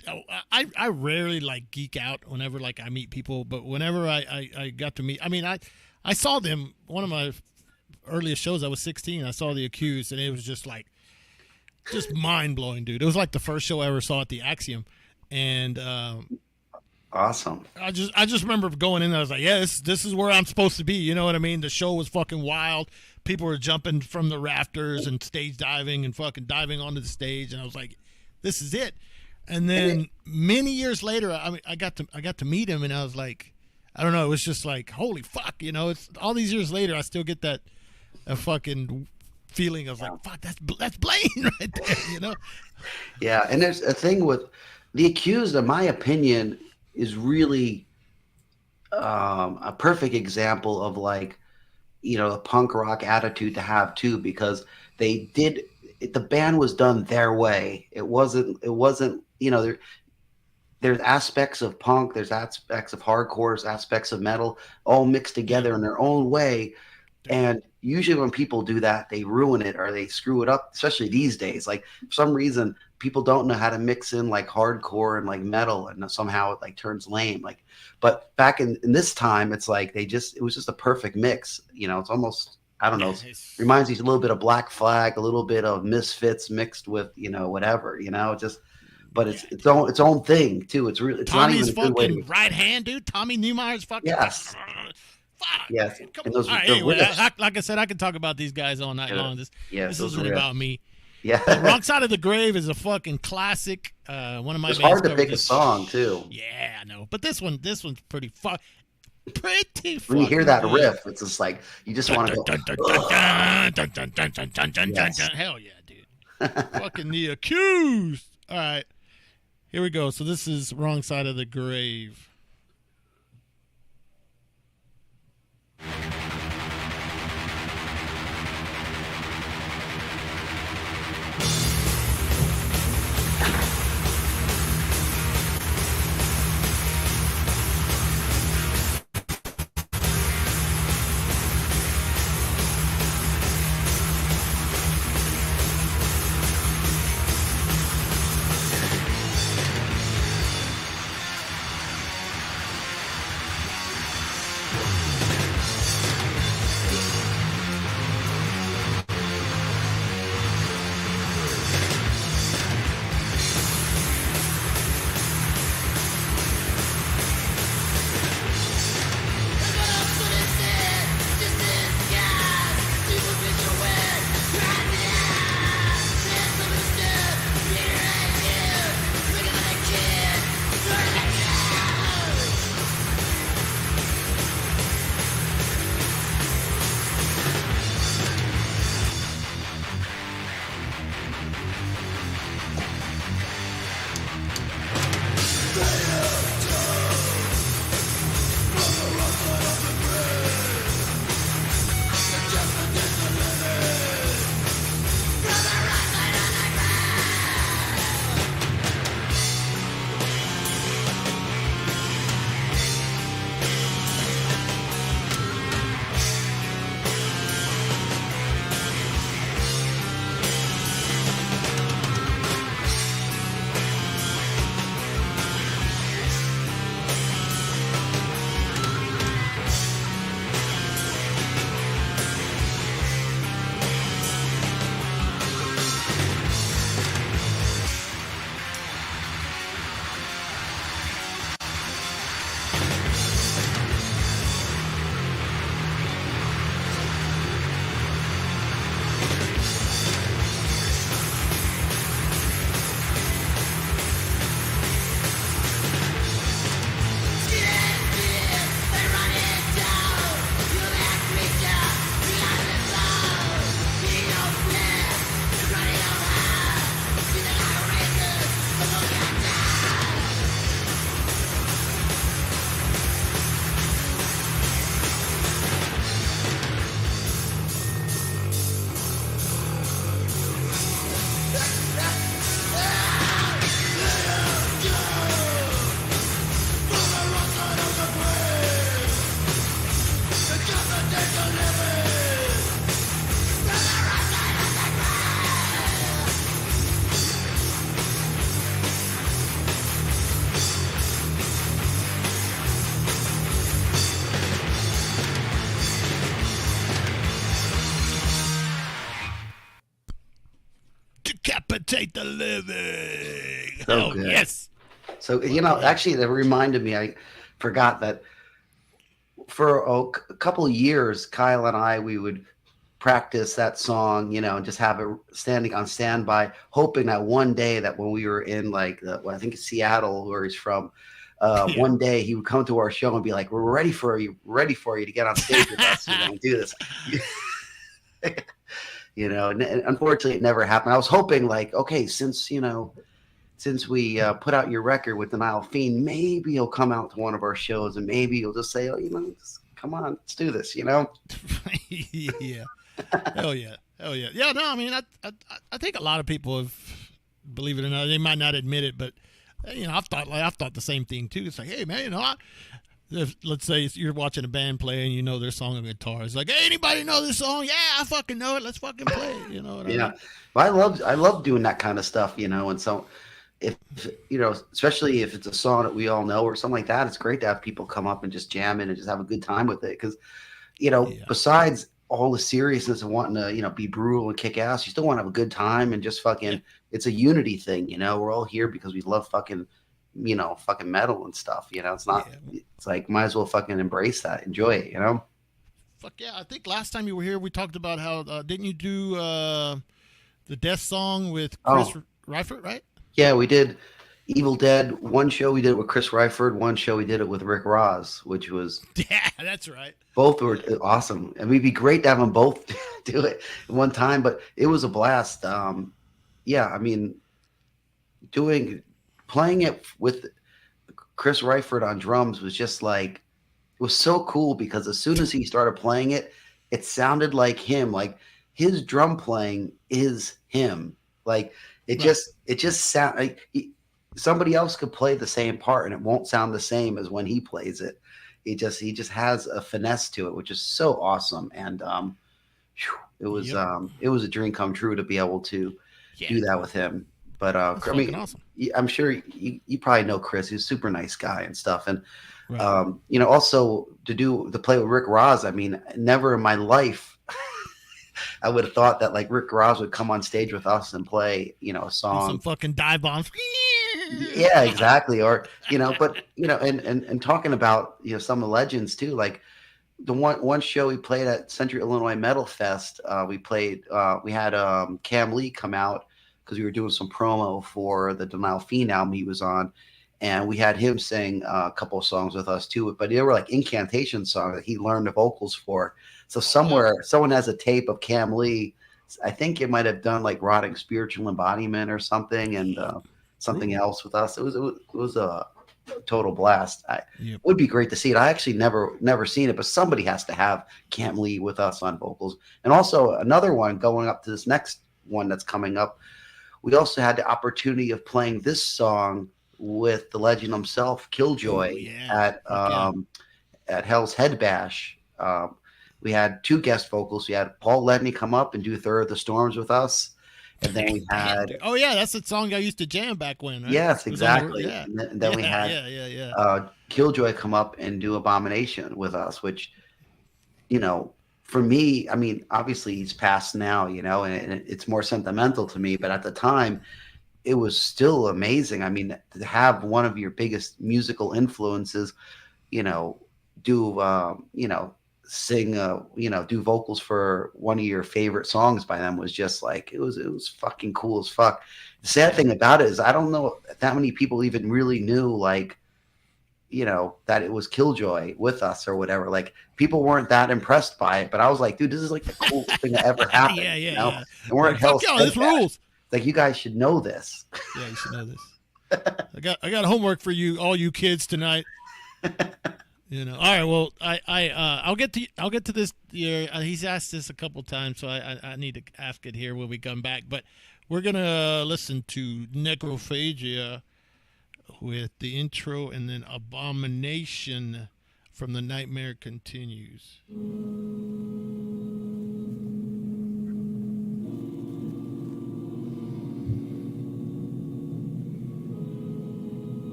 I rarely like geek out whenever like I meet people, but whenever I got to meet, I mean, I saw them, one of my earliest shows, I was 16, I saw The Accused, and it was just like, just mind-blowing, dude. It was like the first show I ever saw at the Axiom, and Awesome. I just remember going in there, I was like, yeah, this is where I'm supposed to be, you know what I mean? The show was fucking wild. People were jumping from the rafters and stage diving and fucking diving onto the stage, and I was like, this is it. And then many years later, I got to meet him, and I was like, I don't know, it was just like, holy fuck, it's all these years later, I still get that fucking feeling of like, fuck, that's Blaine right there, Yeah, and there's a thing with The Accused, in my opinion, is really a perfect example of like, a punk rock attitude to have too, because the band was done their way. It wasn't, there's aspects of punk, there's aspects of hardcore, there's aspects of metal, all mixed together in their own way. And usually when people do that, they ruin it or they screw it up, especially these days. Like for some reason, people don't know how to mix in like hardcore and like metal, and somehow it like turns lame. Like, but back in this time, it's like it was just a perfect mix. It's almost, I don't know, reminds me a little bit of Black Flag, a little bit of Misfits mixed with, whatever, just, but it's its own thing too. It's really, it's Tommy's not even a good way fucking right hand, dude. Tommy Newmeyer's fucking. Yes. Fuck. Yes. Come And on. those, All right, the anyway, riffs. like I said, I can talk about these guys all night long. This those isn't riffs. about me. Yeah. But Wrong Side of the Grave is a fucking classic. One of my. It's hard to pick a song too. Yeah, I know, but this one's pretty fun. Pretty. When you hear that good. riff, it's just like you just want to go. Hell yeah, dude! Fucking The Accused. All right, here we go. So this is Wrong Side of the Grave. decapitate the living. So Hell good. yes. So, actually, that reminded me, I forgot that for a couple of years, Kyle and I, we would practice that song, and just have it standing on standby, hoping that one day that when we were in I think it's Seattle, where he's from, one day he would come to our show and be like, "We're ready for you to get on stage with us, and do this." And unfortunately, it never happened. I was hoping, okay, since we put out your record with Denial Fiend, maybe you'll come out to one of our shows and maybe you'll just say, just come on, let's do this, Yeah. Hell yeah. Yeah, no, I mean, I think a lot of people have, believe it or not, they might not admit it, but I've thought the same thing too. It's like, hey man, if, let's say you're watching a band play and their song on guitar. It's like, hey, anybody know this song? Yeah, I fucking know it. Let's fucking play it. You know what I mean? Well, I love doing that kind of stuff, and so if especially if it's a song that we all know or something like that, it's great to have people come up and just jam in and just have a good time with it. Because besides all the seriousness of wanting to be brutal and kick ass, you still want to have a good time and just fucking it's a unity thing. We're all here because we love fucking fucking metal and stuff. It's not it's like might as well fucking embrace that, enjoy it. Fuck yeah. I think last time you were here we talked about how didn't you do the Death Song with Chris Reifert, right? Yeah, we did Evil Dead. One show we did it with Chris Reifert. One show we did it with Rick Ross, which was that's right. Both were awesome, and it'd be great to have them both do it at one time. But it was a blast. Yeah, I mean, playing it with Chris Reifert on drums was just it was so cool because as soon as he started playing it, it sounded like him. Like his drum playing is him. It just sound like somebody else could play the same part and it won't sound the same as when he plays it. He just has a finesse to it, which is so awesome. And it was a dream come true to be able to do that with him. But I mean, awesome. I'm sure you probably know Chris. He's a super nice guy and stuff. And right. Also to play with Rick Ross. I mean, never in my life I would have thought that Rick Ross would come on stage with us and play, a song. Some fucking dive bombs. Yeah, exactly. Or, but, and talking about, some of the legends too, the one show we played at Central Illinois Metal Fest, we had Cam Lee come out because we were doing some promo for the Denial Fiend album he was on. And we had him sing a couple of songs with us too, but they were incantation songs that he learned the vocals for. So somewhere, someone has a tape of Cam Lee. I think it might have done Rotting Spiritual Embodiment or something, and something else with us. It was a total blast. It would be great to see it. I actually never seen it, but somebody has to have Cam Lee with us on vocals. And also another one going up to this next one that's coming up. We also had the opportunity of playing this song with the legend himself, Killjoy, at Hell's Head Bash. We had two guest vocals. We had Paul Ledney come up and do Third of the Storms with us. And then we had... Oh, yeah, that's the song I used to jam back when, right? Yes, exactly. And then we had Killjoy come up and do Abomination with us, which, for me, I mean, obviously he's passed now, and it's more sentimental to me. But at the time, it was still amazing. I mean, to have one of your biggest musical influences, sing, do vocals for one of your favorite songs by them was just it was fucking cool as fuck. The sad thing about it is I don't know that many people even really knew that it was Killjoy with us or whatever. People weren't that impressed by it, but I was like, dude, this is the coolest thing that ever happened. And we're at Hell's Head this rules. You guys should know this. Yeah, you should know this. I got homework for you, all you kids tonight. All right. Well, I'll get to this here. He's asked this a couple times, so I need to ask it here when we come back. But we're gonna listen to Necrophagia with the intro, and then Abomination from The Nightmare Continues.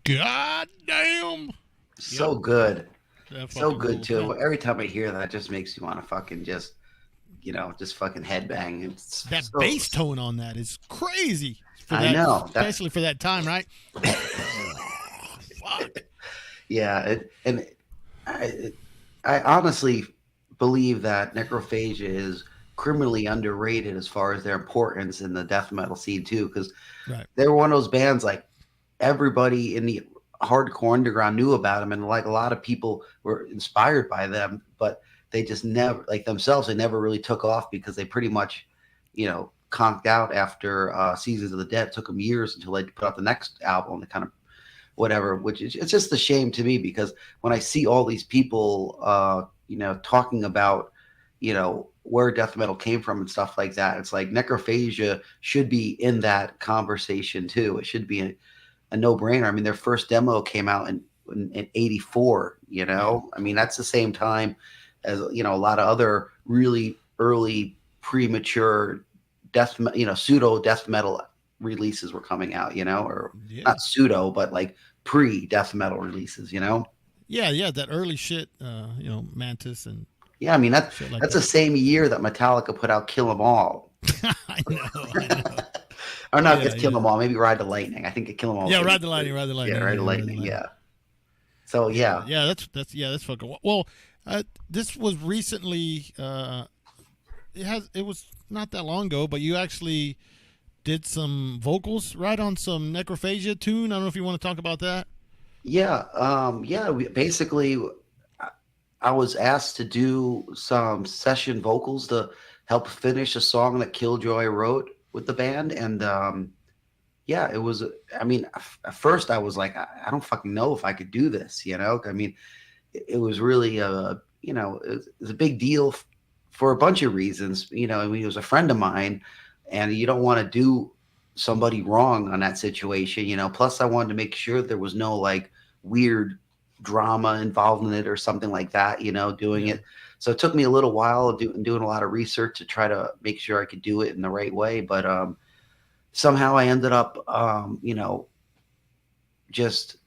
God damn. So good. So good Cool. too. Every time I hear that, it just makes you want to fucking just fucking headbang. It's that bass tone on that is crazy. I know. Especially for that time, right? Fuck. Yeah. I honestly believe that Necrophagia is criminally underrated as far as their importance in the death metal scene too, because they were one of those bands like everybody in the hardcore underground knew about them, and like a lot of people were inspired by them, but they just never, like themselves, they never really took off because they pretty much, conked out after Seasons of the Dead. It took them years until they put out the next album, the kind of whatever, which is, it's just a shame to me, because when I see all these people, talking about, where death metal came from and stuff like that, it's like Necrophagia should be in that conversation too. It should be a no-brainer. I mean, their first demo came out in 84, I mean, that's the same time as, a lot of other really early premature pseudo death metal releases were coming out, or not pseudo, but like pre-death metal releases, Yeah, that early shit, Mantis and I mean, that's the same year that Metallica put out Kill 'Em All. I know. Or not just Kill 'Em All, maybe Ride the Lightning. I think it Kill 'Em All. Yeah, Ride the Lightning. Yeah, Ride the Lightning. Yeah. So yeah. Yeah, that's fucking well. This was recently. It was not that long ago, but you actually did some vocals right on some Necrophagia tune. I don't know if you want to talk about that. Yeah. Basically, I was asked to do some session vocals to help finish a song that Killjoy wrote with the band, and it was. I mean, at first I was like, I don't fucking know if I could do this. I mean, it was really it was a big deal for a bunch of reasons. I mean, he was a friend of mine, and you don't want to do somebody wrong on that situation. Plus, I wanted to make sure there was no like weird drama involved in it or something like that. Doing it. So it took me a little while doing a lot of research to try to make sure I could do it in the right way. But somehow I ended up, just,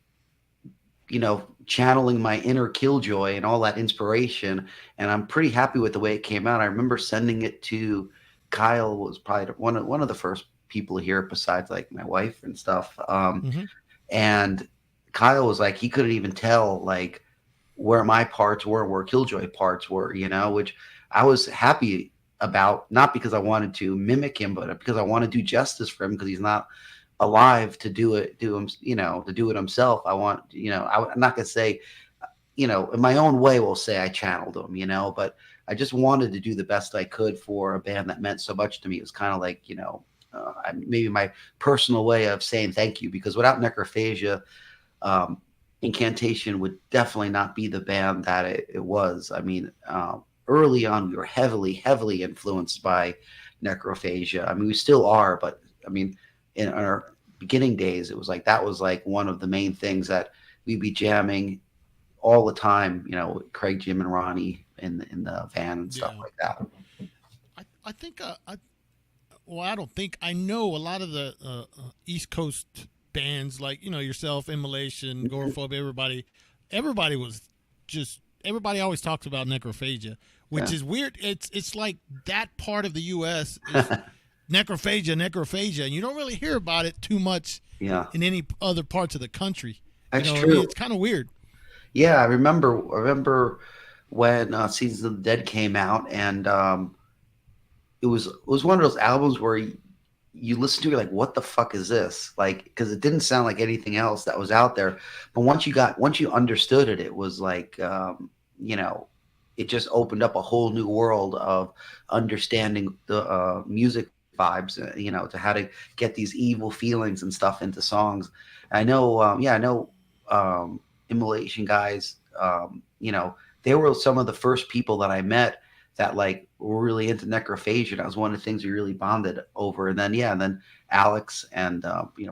channeling my inner Killjoy and all that inspiration. And I'm pretty happy with the way it came out. I remember sending it to Kyle was probably one of the first people here besides like my wife and stuff. Mm-hmm. And Kyle was like, he couldn't even tell like where my parts were, where Killjoy parts were, which I was happy about, not because I wanted to mimic him, but because I want to do justice for him because he's not alive to do it, to do it himself. I want, I'm not gonna say, in my own way, we'll say I channeled him, but I just wanted to do the best I could for a band that meant so much to me. It was kind of like, maybe my personal way of saying thank you, because without Necrophagia, Incantation would definitely not be the band that it was. I mean, early on, we were heavily, heavily influenced by Necrophagia. I mean, we still are, but I mean, in our beginning days, it was like that was like one of the main things that we'd be jamming all the time. Craig, Jim, and Ronnie in the van and stuff like that. I think I don't think I know a lot of the East Coast bands like yourself, Immolation, Gorephobia, everybody was just everybody always talks about Necrophagia, which is weird. It's like that part of the U.S. is Necrophagia, and you don't really hear about it too much in any other parts of the country. That's true. I mean? It's kind of weird. Yeah, I remember when Seasons of the Dead came out, and it was one of those albums where you listen to it like, what the fuck is this? Like, because it didn't sound like anything else that was out there. But once you understood it, it was like, it just opened up a whole new world of understanding the music vibes, to how to get these evil feelings and stuff into songs. I know, Immolation guys, they were some of the first people that I met that like were really into Necrophagia. That was one of the things we really bonded over. And then Alex and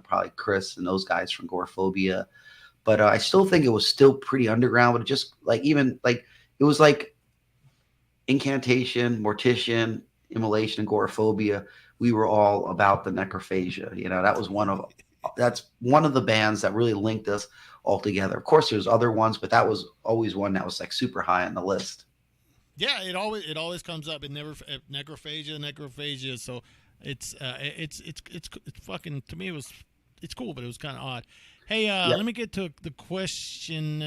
probably Chris and those guys from Gorephobia. But I still think it was still pretty underground. But it just like even like it was like Incantation, Mortician, Immolation, and Gorephobia. We were all about the Necrophagia. That's one of the bands that really linked us all together. Of course, there's other ones, but that was always one that was like super high on the list. Yeah, it always comes up. It never Necrophagia. So it's fucking, to me it's cool, but it was kind of odd. Hey, let me get to the question.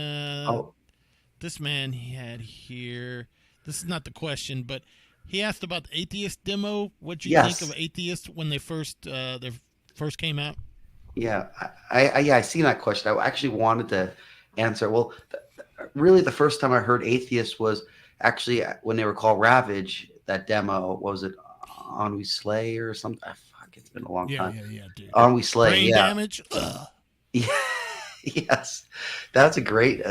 This man he had here. This is not the question, but he asked about the Atheist demo. What'd you think of Atheist when they first came out? Yeah, I seen that question. I actually wanted to answer. Well, really, the first time I heard Atheist was actually when they were called Ravage. That demo, what was it, On We Slay or something? Fuck, it's been a long time. Yeah, dude. On We Slay. Brain damage. Ugh. Yeah. Yes, that's a great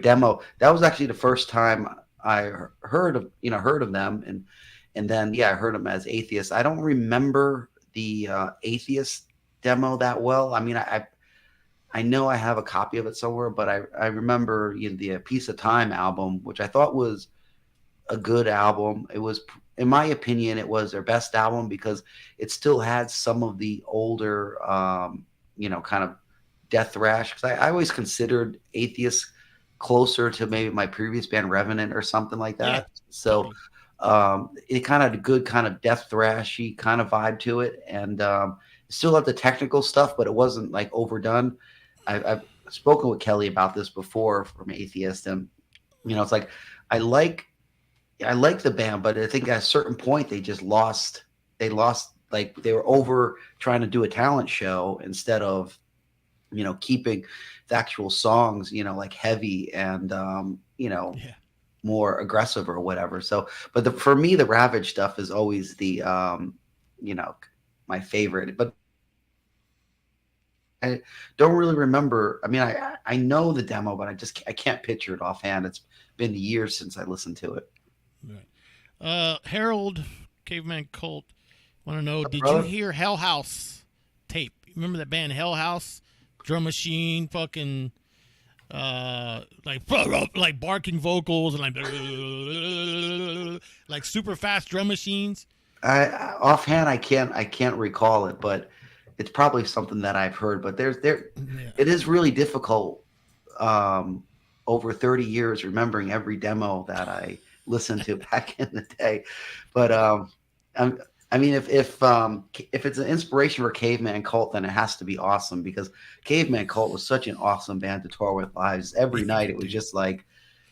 demo. That was actually the first time I heard of them, and then I heard them as Atheist. I don't remember the Atheist demo that well. I mean, I know I have a copy of it somewhere, but I remember the Piece of Time album, which I thought was a good album. It was, in my opinion, it was their best album because it still had some of the older, kind of death thrash. Because I always considered Atheist closer to maybe my previous band, Revenant, or something like that. Yeah. So it kind of had a good kind of death thrashy kind of vibe to it, and still had the technical stuff, but it wasn't like overdone. I've spoken with Kelly about this before from Atheist, and it's like I like the band, but I think at a certain point they lost like they were over trying to do a talent show instead of keeping the actual songs like heavy and more aggressive or whatever. So but for me the Ravage stuff is always the my favorite, but I don't really remember. I mean, I know the demo, but I can't picture it offhand. It's been years since I listened to it. Right. Harold, Caveman Cult, want to know, did you hear Hell House tape? Remember that band Hell House? Drum machine, fucking, like barking vocals and like super fast drum machines. Offhand, I can't recall it, but it's probably something that I've heard. But it is really difficult over 30 years remembering every demo that I listened to back in the day. But I mean, if it's an inspiration for Caveman Cult, then it has to be awesome because Caveman Cult was such an awesome band to tour with live. Every night, it was just like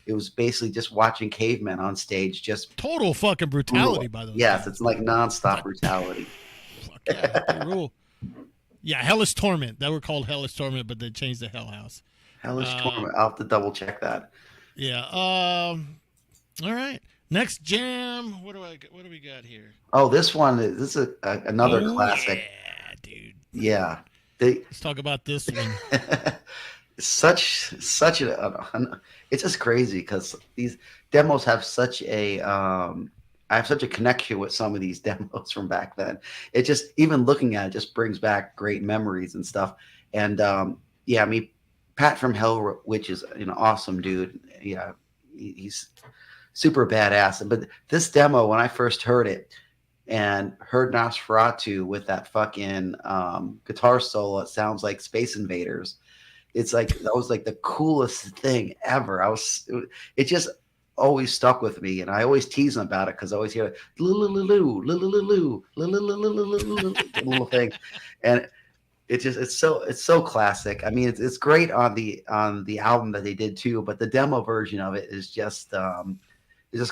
it was basically just watching cavemen on stage, just Total fucking brutality brutal. by those Yes, guys. it's like nonstop brutality. Fuck yeah, they rule. Yeah, Hellish Torment. They were called Hellish Torment, but they changed to Hell House. Hellish Torment. I'll have to double check that. Yeah. All right. Next jam. What do we got here? Oh, this is another classic. Yeah, dude. Yeah. Let's talk about this one. such it's just crazy because these demos have such a I have such a connection with some of these demos from back then. It just, even looking at it, just brings back great memories and stuff. And yeah, I mean, Pat from Hellwitch is an awesome dude. Yeah, he's super badass. But this demo, when I first heard it and heard Nosferatu with that fucking guitar solo, it sounds like Space Invaders. It's like, that was like the coolest thing ever. It just always stuck with me, and I always tease him about it because I always hear little thing, and it's so classic. I mean, it's great on the album that they did too, but the demo version of it is just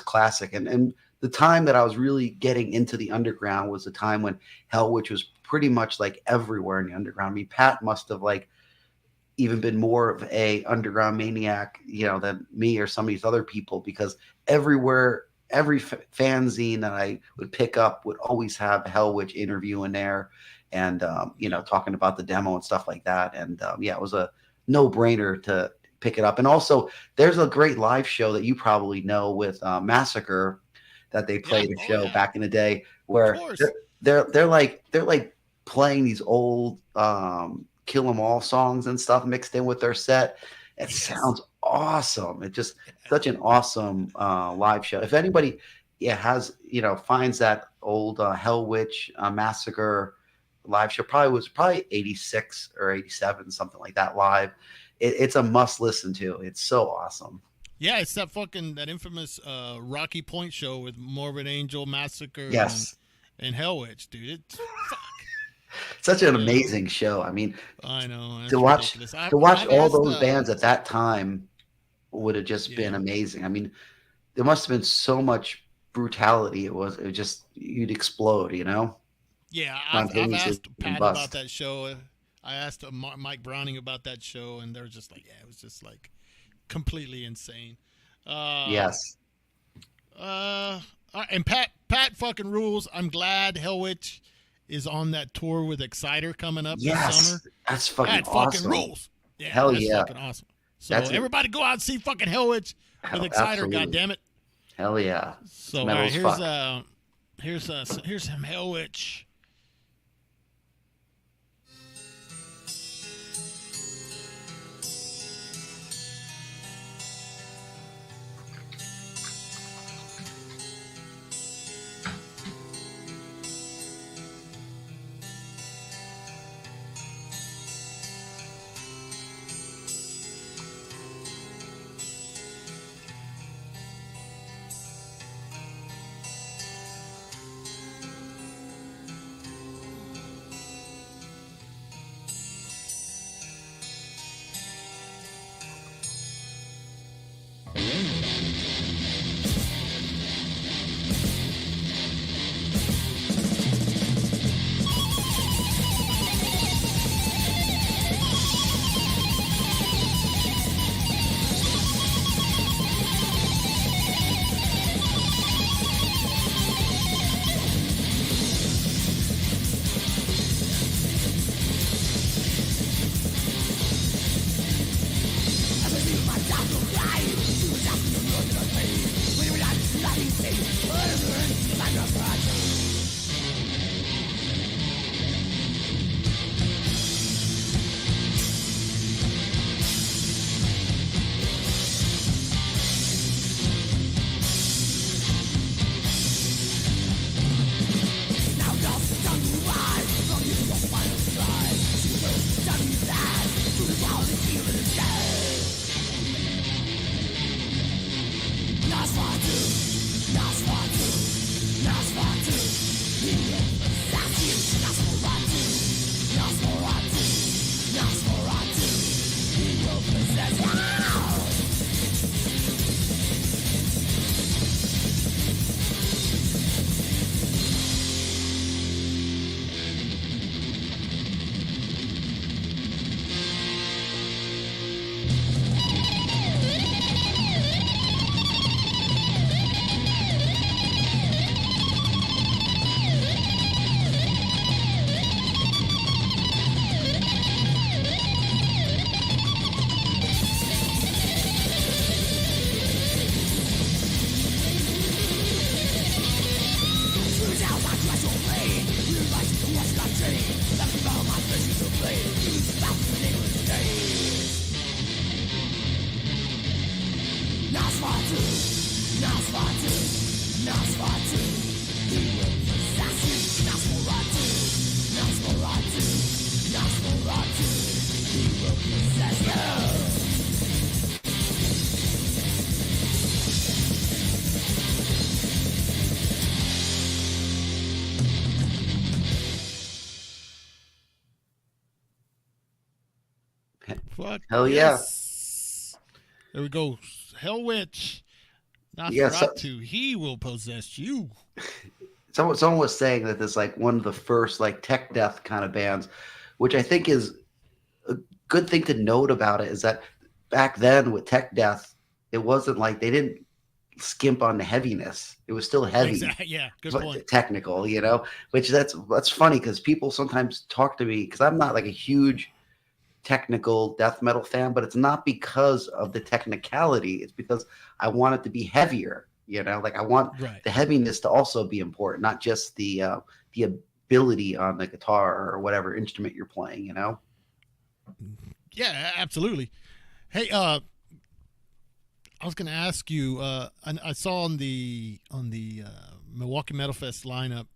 classic. And the time that I was really getting into the underground was the time when Hellwitch was pretty much like everywhere in the underground. I mean, Pat must have like even been more of a underground maniac, than me or some of these other people, because everywhere, every fanzine that I would pick up would always have a Hellwitch interview in there, and talking about the demo and stuff like that. And yeah, it was a no-brainer to pick it up. And also, there's a great live show that you probably know with Massacre that they played a show back in the day, where they're like playing these old Kill 'Em All songs and stuff mixed in with their set. It sounds awesome. It just such an awesome live show. If anybody finds that old Hellwitch Massacre live show, probably 86 or 87, something like that live. It's a must listen to. It's so awesome. Yeah, it's that infamous Rocky Point show with Morbid Angel, Massacre, and Hellwitch, dude. It's fuck. Such an amazing show. I mean, I know, to watch all those bands at that time would have just been amazing. I mean, there must have been so much brutality. It was just, you'd explode, Yeah, I've asked Pat about that show. I asked Mike Browning about that show, and they're just like, it was just like completely insane. Yes. And Pat fucking rules. I'm glad Hellwitch is on that tour with Exciter coming up this summer. That's fucking Pat awesome. Fucking rules. Yeah, Hell that's yeah. fucking awesome. So everybody go out and see fucking Hellwitch with Exciter, goddammit. Hell yeah. So all right, here's some Hellwitch. Fuck Hell yes. There we go. Hellwitch. Yeah, Nosferatu, he will possess you. Someone was saying that this like one of the first like tech death kind of bands, which I think is a good thing to note about it, is that back then with tech death, it wasn't like they didn't skimp on the heaviness. It was still heavy. Exactly. Yeah, good point. Technical, you know, which that's funny because people sometimes talk to me because I'm not like a huge technical death metal fan, but it's not because of the technicality. It's because I want it to be heavier. You know, like I want the heaviness to also be important, not just the ability on the guitar or whatever instrument you're playing. You know. Yeah, absolutely. Hey, I was going to ask you. I saw on the Milwaukee Metal Fest lineup,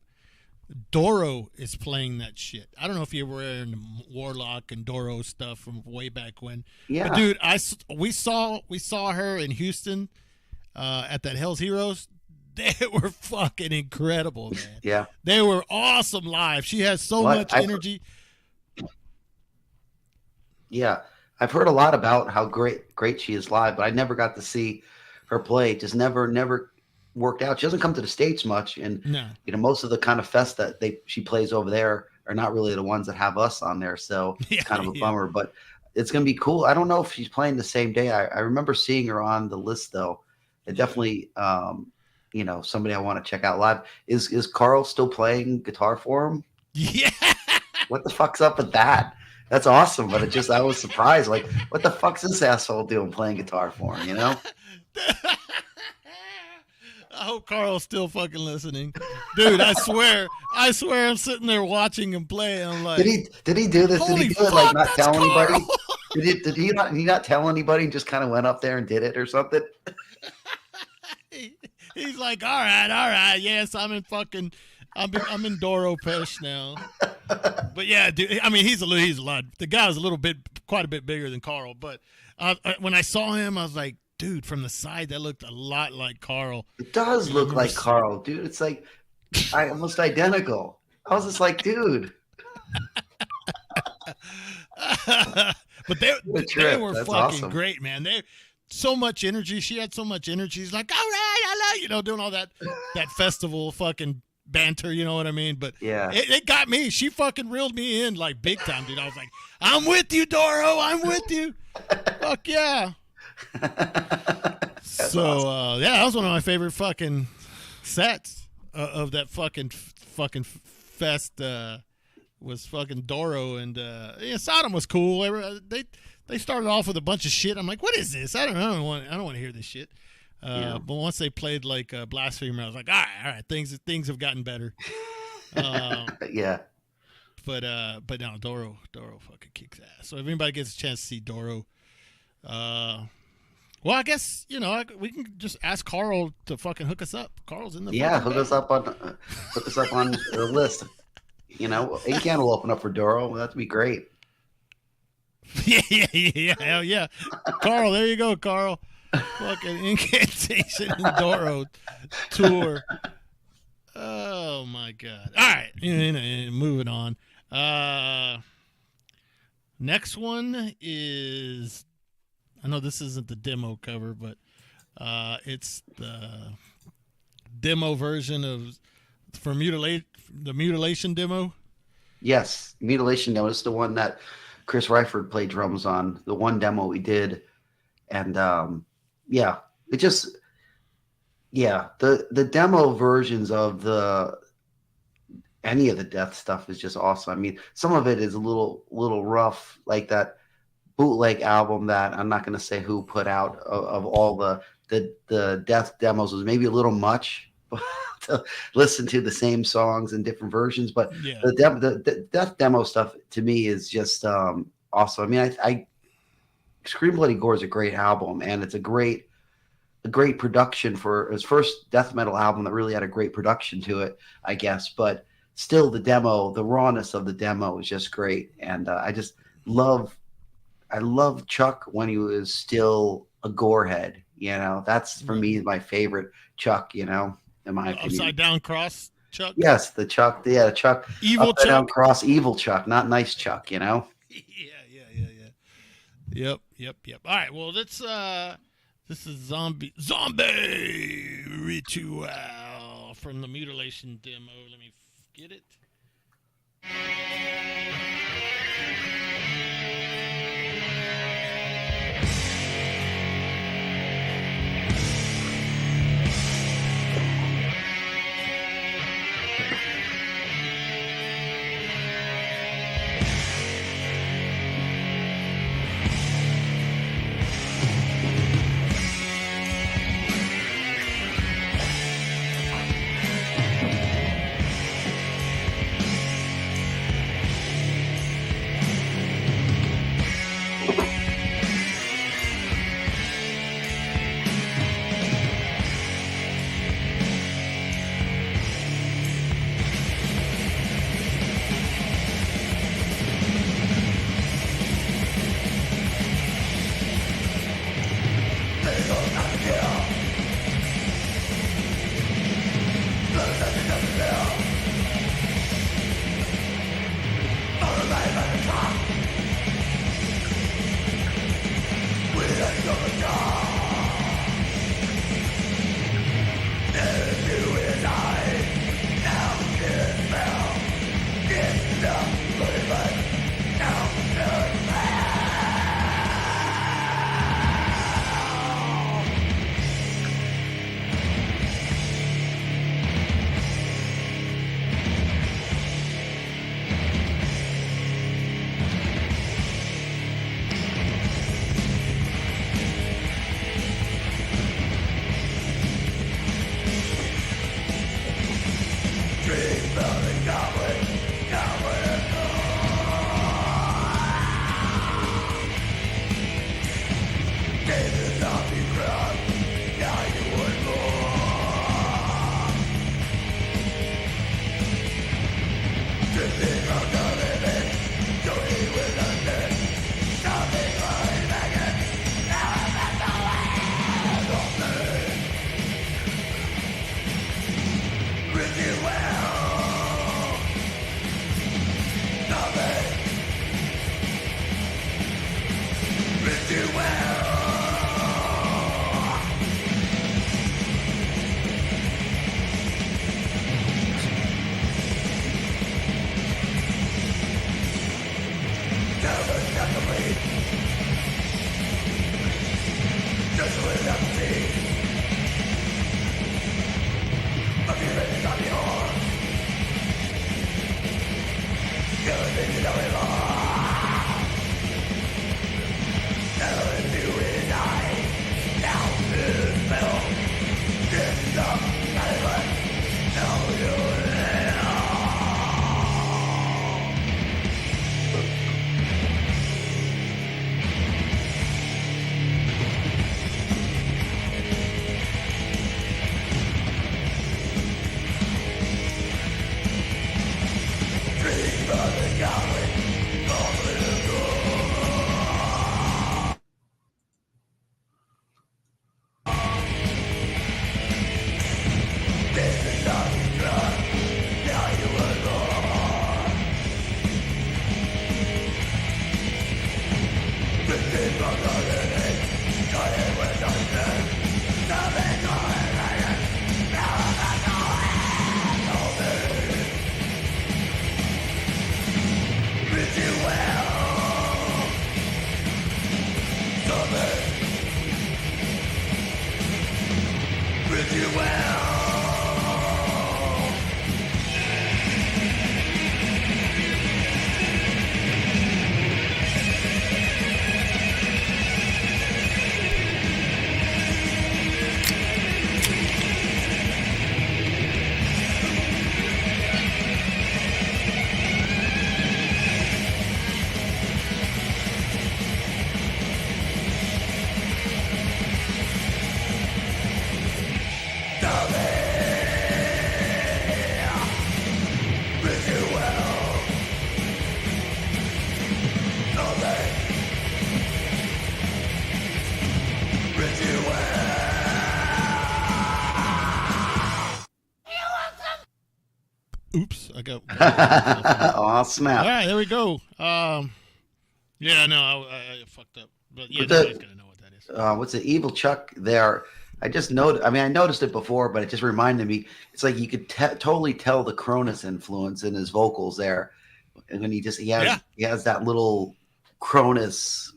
Doro is playing that shit. I don't know if you were in the Warlock and Doro stuff from way back when. Yeah, but dude, we saw her in Houston at that Hell's Heroes. They were fucking incredible, man. Yeah, they were awesome live. She has so much energy. Yeah, I've heard a lot about how great she is live, but I never got to see her play. It just never worked out. She doesn't come to the States much, and you know, most of the kind of fest that she plays over there are not really the ones that have us on there. So it's kind of a bummer, but it's gonna be cool. I don't know if she's playing the same day. I remember seeing her on the list though. It definitely, you know, somebody I want to check out live. Is Carl still playing guitar for him? Yeah. What the fuck's up with that? That's awesome, but I was surprised. Like, what the fuck's this asshole doing playing guitar for him, you know? I hope Carl's still fucking listening. Dude, I swear I'm sitting there watching him play. And I'm like, did he do this? Did he do it like not tell anybody? Did he not tell anybody and just kind of went up there and did it or something? He's like, all right, yes, I'm in Doro Pesh now. But yeah, dude, I mean, he's a lot. The guy was quite a bit bigger than Carl. But when I saw him, I was like, dude, from the side, that looked a lot like Carl. It does look like Carl, dude. It's like almost identical. I was just like, dude. But they were That's fucking awesome. great, man. They so much energy. She had so much energy. She's like, all right, I love you know, doing all that festival fucking banter, you know what I mean? But yeah, it got me. She fucking reeled me in like big time, dude. I was like, I'm with you, Doro. I'm with you. Fuck yeah. So awesome. yeah, that was one of my favorite fucking sets of that fucking fest. Was fucking Doro and yeah, Sodom was cool. They started off with a bunch of shit. I'm like, what is this? I don't want to hear this shit. But once they played like Blasphemer, I was like, all right, things have gotten better. Yeah. But no, Doro fucking kicks ass. So if anybody gets a chance to see Doro, well, I guess, you know, we can just ask Carl to fucking hook us up. Carl's in the hook us up on the list. You know, Incan will open up for Doro. Well, that'd be great. Yeah, hell yeah. Carl, there you go, Carl. Fucking Incantation and Doro tour. Oh my god. All right, moving on. Next one is, I know this isn't the demo cover, but it's the demo version of the Mutilation demo. Yes, Mutilation demo is the one that Chris Ryford played drums on. The one demo we did, and yeah, it just the demo versions of any of the death stuff is just awesome. I mean, some of it is a little rough, like that bootleg album that I'm not going to say who put out of all the death demos was maybe a little much to listen to the same songs in different versions, but yeah. the death demo stuff to me is just awesome. I mean, I Scream Bloody Gore is a great album, and it's a great production for his first death metal album that really had a great production to it, I guess. But still, the rawness of the demo is just great, and I love Chuck when he was still a gorehead. You know, that's for me my favorite Chuck. You know, in my opinion. Upside down cross Chuck. Yes, the Chuck. Yeah, Chuck. Evil upside Chuck. down cross, evil Chuck, not nice Chuck. You know. Yep. All right. Well, let's. This is zombie ritual from the mutilation demo. Let me get it. Oops, I got. Aw, snap. All right, there we go. Yeah, no, I fucked up. But yeah, nobody's gonna know what that is. What's the Evil Chuck there? I just noticed. I mean, I noticed it before, but it just reminded me. It's like you could totally tell the Cronus influence in his vocals there, and when he has that little Cronus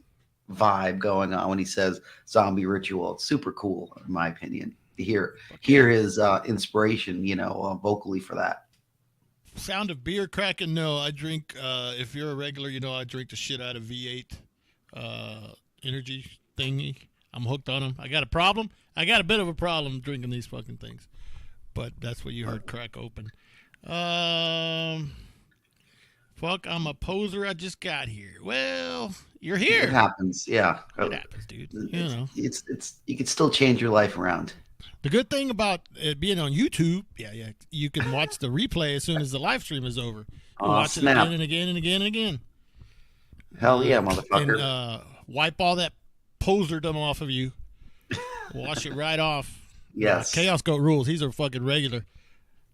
vibe going on when he says "zombie ritual." It's super cool, in my opinion. To hear his inspiration, vocally for that. Sound of beer cracking? No, I drink. If you're a regular, I drink the shit out of V8 energy thingy. I'm hooked on them. I got a problem. I got a bit of a problem drinking these fucking things, but that's what you heard crack open. Fuck, I'm a poser. I just got here. Well, you're here. It happens. Yeah, it happens, dude. It's you can still change your life around. The good thing about it being on YouTube, you can watch the replay as soon as the live stream is over. Watch it again and again and again and again. Hell yeah, motherfucker. And wipe all that poserdom off of you. Wash it right off. Yes. Chaos Goat rules. He's a fucking regular.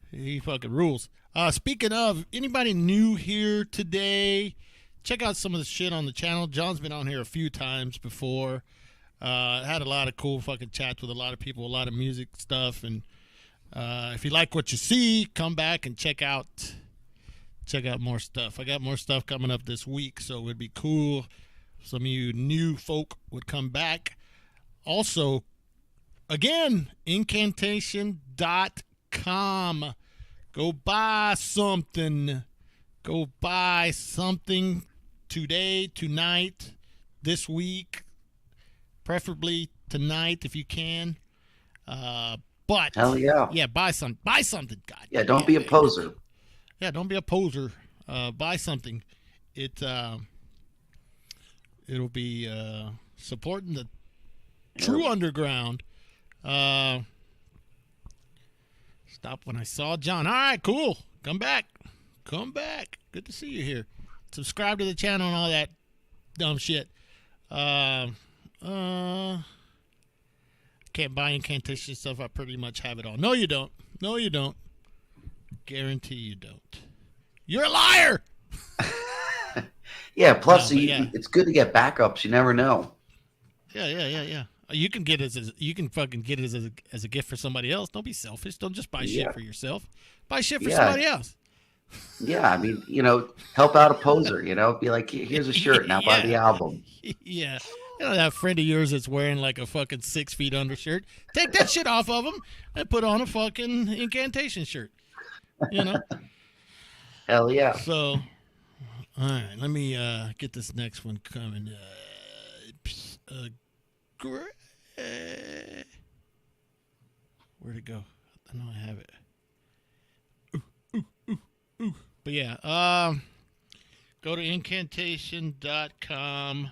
He fucking rules. Speaking of, anybody new here today, check out some of the shit on the channel. John's been on here a few times before. Had a lot of cool fucking chats with a lot of people, a lot of music stuff. And if you like what you see, come back and check out more stuff. I got more stuff coming up this week, so it would be cool if some of you new folk would come back. Also, again, Incantation.com. Go buy something. Go buy something today, tonight, this week. Preferably tonight if you can. But hell yeah. Yeah, buy something. God. Yeah, don't be a poser. Yeah, don't be a poser. Buy something. It'll be supporting the true underground. Stop when I saw John. All right, cool. Come back. Good to see you here. Subscribe to the channel and all that dumb shit. Can't buy incantation stuff. I pretty much have it all. No, you don't. Guarantee you don't. You're a liar. Yeah. Plus, it's good to get backups. You never know. Yeah. You can get it fucking get it as a gift for somebody else. Don't be selfish. Don't just buy shit for yourself. Buy shit for somebody else. Yeah, I mean, help out a poser. Be like, here's a shirt. Now buy the album. Yeah. That friend of yours that's wearing like a fucking 6 feet undershirt. Take that shit off of him and put on a fucking incantation shirt. Hell yeah. So, all right, let me get this next one coming. Where'd it go? I know I have it. Ooh. But yeah, go to Incantation.com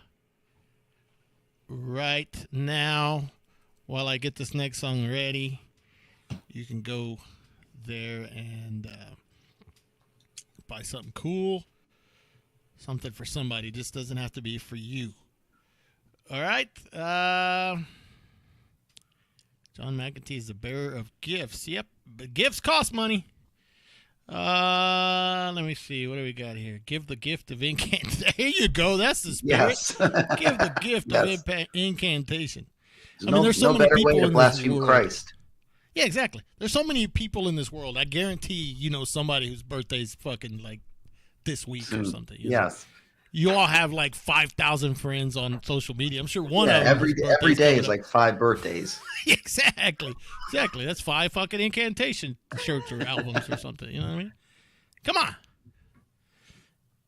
right now while I get this next song ready. You can go there and buy something cool, something for somebody. It just doesn't have to be for you. All right. John McEntee is the bearer of gifts. Yep, but gifts cost money. Let me see. What do we got here? Give the gift of incantation. There you go. That's the spirit. Yes. Give the gift of incantation. There's so many people way to blaspheme Christ. Yeah, exactly. There's so many people in this world. I guarantee somebody whose birthday's fucking like this week or something. Yes. You all have like 5,000 friends on social media. I'm sure one of them every day is like 5 birthdays. Exactly. That's 5 fucking incantation shirts or albums or something. You know what I mean? Come on.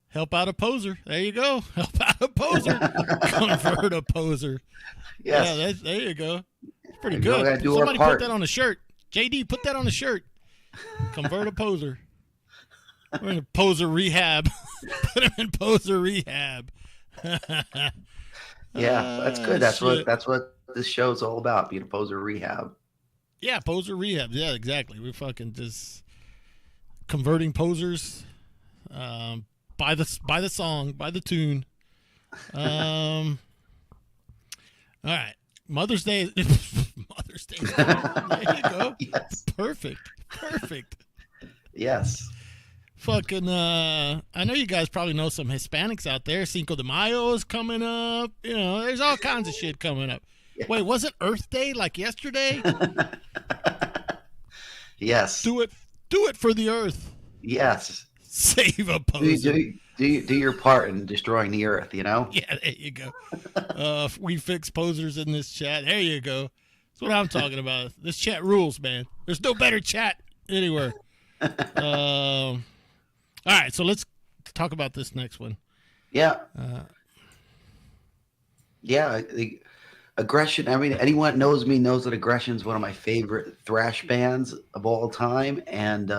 Help out a poser. There you go. Help out a poser. Convert a poser. Yes. Yeah, there you go. It's pretty good. Somebody put that on a shirt. JD, put that on a shirt. Convert a poser. We're in a poser rehab. Put him in poser rehab. Yeah, that's good. That's what this show's all about, being a poser rehab. Yeah, poser rehab. Yeah, exactly. We're fucking just converting posers by the song, by the tune. All right. Mother's Day. Mother's Day. There you go. Yes. Perfect. Yes. Fucking, I know you guys probably know some Hispanics out there. Cinco de Mayo is coming up. You know, there's all kinds of shit coming up. Yeah. Wait, was it Earth Day like yesterday? Yes. Do it for the Earth. Yes. Save a poser. Do your part in destroying the Earth, you know? Yeah, there you go. We fix posers in this chat. There you go. That's what I'm talking about. This chat rules, man. There's no better chat anywhere. All right, so let's talk about this next one. Yeah. The aggression. I mean, anyone that knows me knows that Aggression is one of my favorite thrash bands of all time. And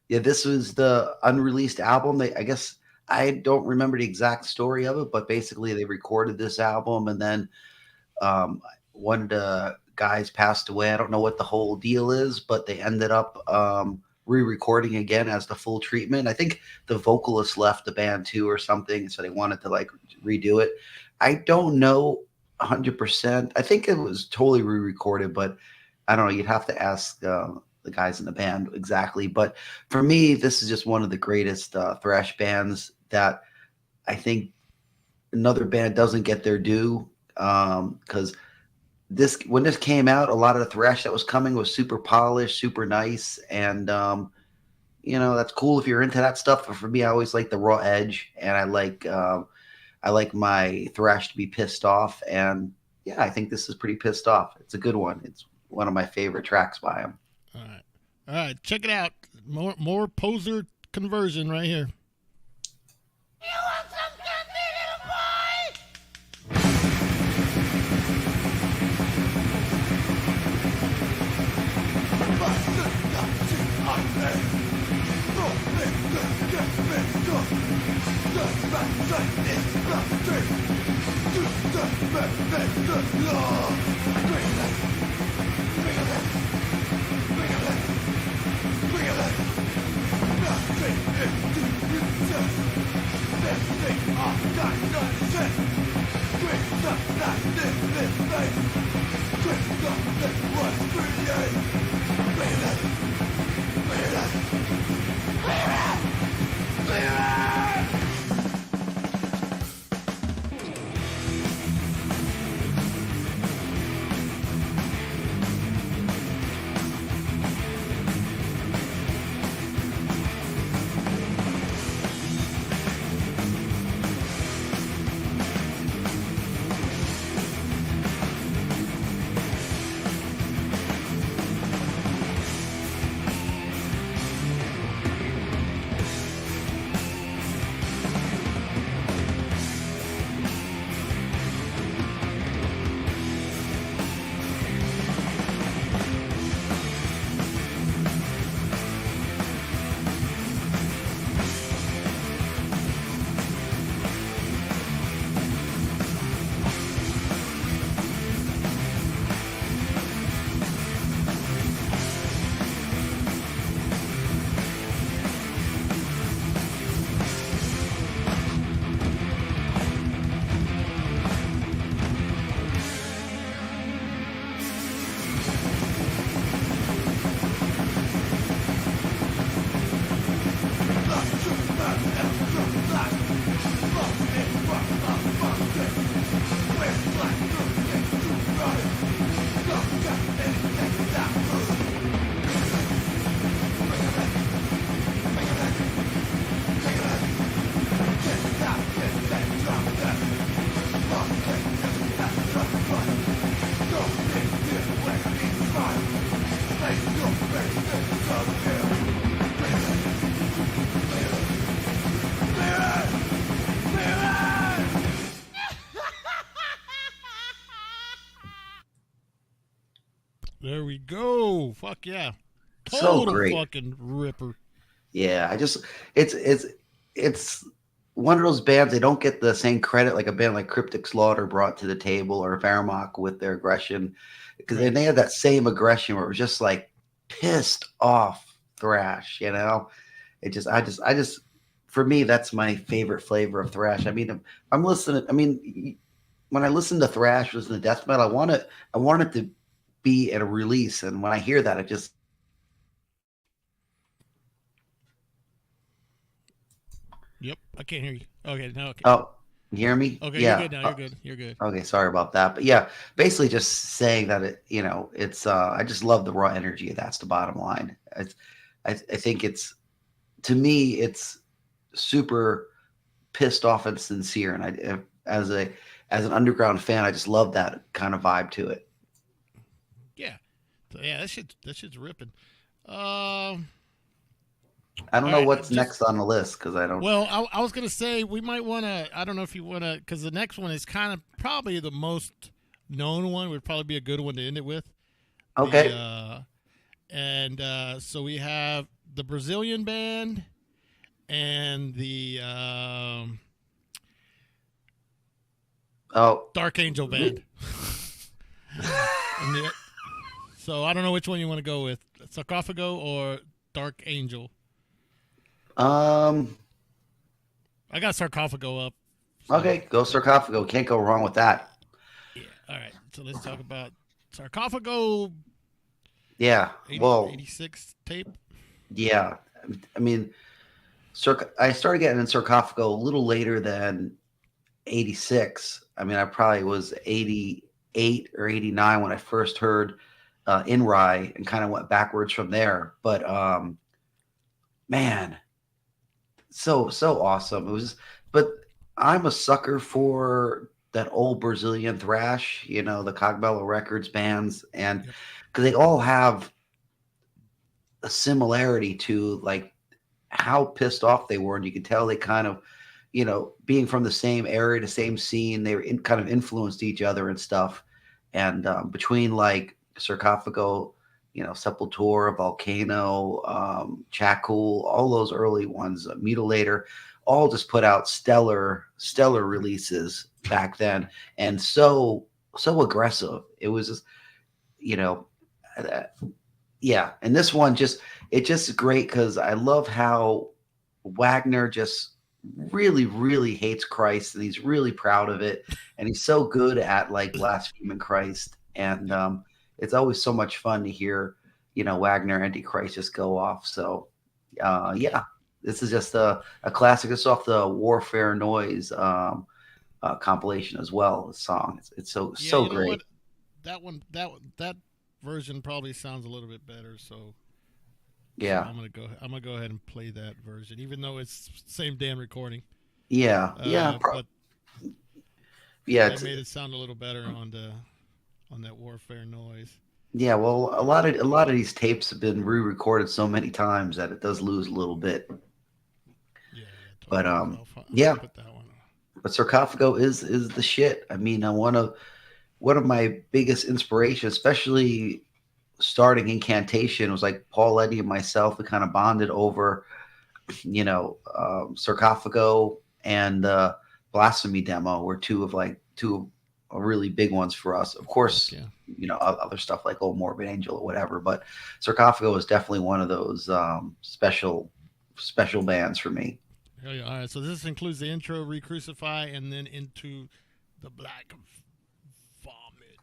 this was the unreleased album. I guess I don't remember the exact story of it, but basically they recorded this album, and then one of the guys passed away. I don't know what the whole deal is, but they ended up re-recording again as the full treatment. I think the vocalist left the band too or something, so they wanted to like redo it. I don't know 100%. I think it was totally re-recorded, but I don't know. You'd have to ask the guys in the band exactly. But for me, this is just one of the greatest thrash bands that I think another band doesn't get their due, because when this came out, a lot of the thrash that was coming was super polished, super nice, and that's cool if you're into that stuff. But for me, I always like the raw edge, and I like my thrash to be pissed off, and yeah, I think this is pretty pissed off. It's a good one. It's one of my favorite tracks by him. All right, check it out. More poser conversion right here. You want some candy, little boy? There we go. Fuck yeah. So Total great. fucking ripper. Yeah, it's one of those bands. They don't get the same credit like a band like Cryptic Slaughter brought to the table, or Fairmock with their aggression, because they had that same aggression where it was just like pissed off thrash. I just for me, that's my favorite flavor of thrash. I mean, I'm listening. I mean, when I listen to thrash, listen to death metal, I want it to be at a release, and when I hear that, it just Yep, I can't hear you. Okay, no, okay. Oh, you hear me? Okay, Yeah. you're good now. You're good. You're good. Okay, sorry about that. But yeah, basically just saying that it's I just love the raw energy. That's the bottom line. I think it's, to me, it's super pissed off and sincere. And as an underground fan, I just love that kind of vibe to it. Yeah. So, yeah, that shit's ripping. Um, I don't all know right, what's next on the list because I don't. Well, I was gonna say we might want to. I don't know if you want to, because the next one is kind of probably the most known one. Would probably be a good one to end it with. Okay. So we have the Brazilian band and the Oh, Dark Angel band. So I don't know which one you want to go with, Sarcófago or Dark Angel. I got Sarcófago up. So. Okay, go Sarcófago. Can't go wrong with that. Yeah. All right. So let's talk about Sarcófago. Yeah. 86 tape. Yeah. I mean, I started getting in Sarcófago a little later than 86. I mean, I probably was 88 or 89 when I first heard In Rye, and kind of went backwards from there. But man, so awesome. It was, but I'm a sucker for that old Brazilian thrash, the Cogmello Records bands, and because they all have a similarity to like how pissed off they were, and you could tell they kind of, being from the same area, the same scene, they were kind of influenced each other and stuff. And between like Sarcófago, Sepultura, Volcano, Chakul, all those early ones, Mutilator, all just put out stellar releases back then, and so aggressive. It was just, yeah. And this one it's just great because I love how Wagner just really, really hates Christ, and he's really proud of it, and he's so good at like blaspheming Christ, and it's always so much fun to hear, Wagner Antichrist just go off. So yeah, this is just a classic. It's off the Warfare Noise compilation as well. The song, it's so great. That version probably sounds a little bit better. So yeah, I'm gonna go ahead and play that version, even though it's same damn recording. Yeah, but yeah, I made it sound a little better on that Warfare Noise. Yeah, well, a lot of these tapes have been re-recorded so many times that it does lose a little bit. Yeah, totally. But I'll put that one on. But Sarcófago is the shit. I mean, one of my biggest inspirations, especially starting Incantation, was like Paul Eddy and myself. We kind of bonded over, Sarcófago and Blasphemy Demo were two of really big ones for us. Of course, other stuff like Old Morbid Angel or whatever, but Sarcófago is definitely one of those special bands for me. Hell yeah. All right, so this includes the intro, Re-Crucify, and then into the Black Vomit.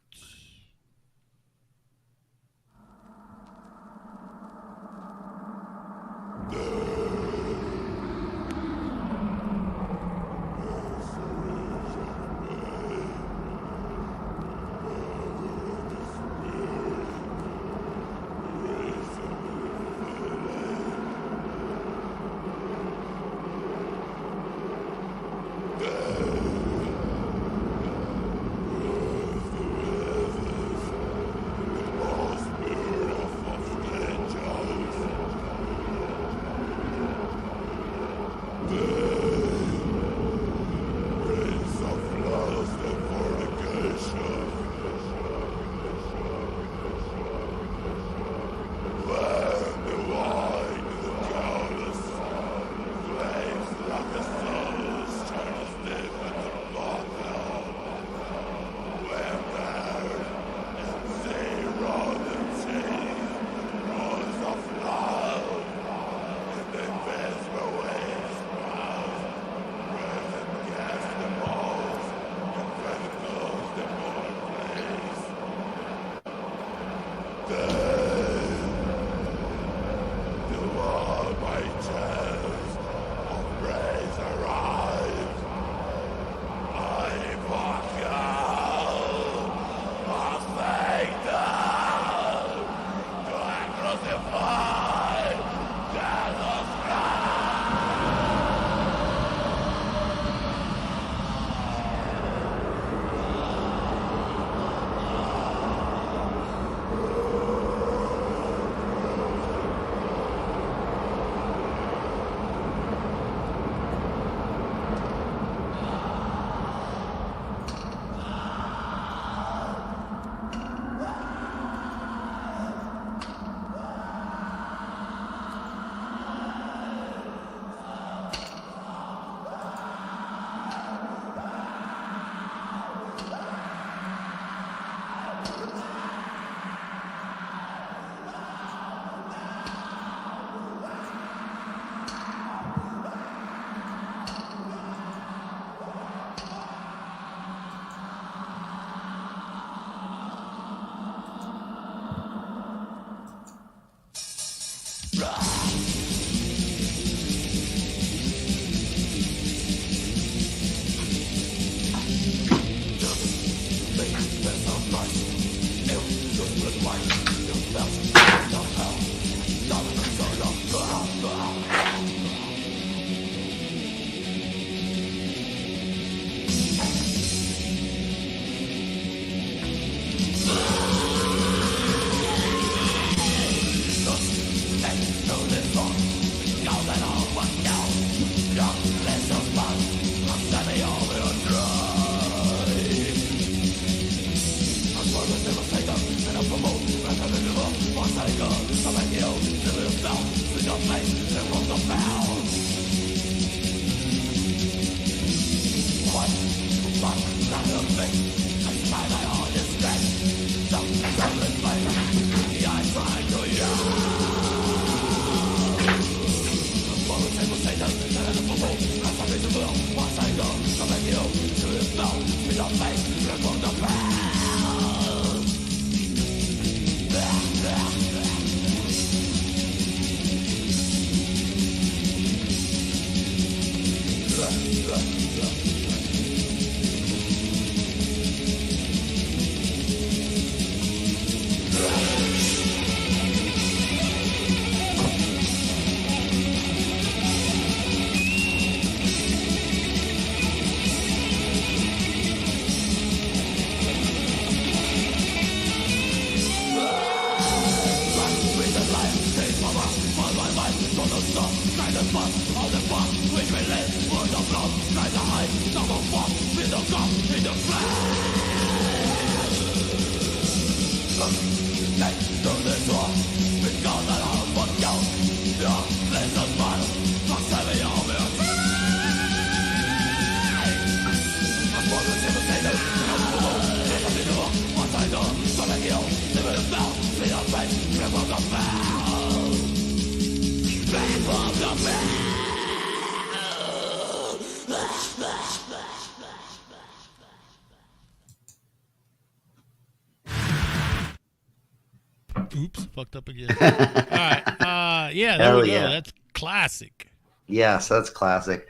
Oops, fucked up again. All right. Yeah, there we go. yeah. That's classic. Yes, that's classic.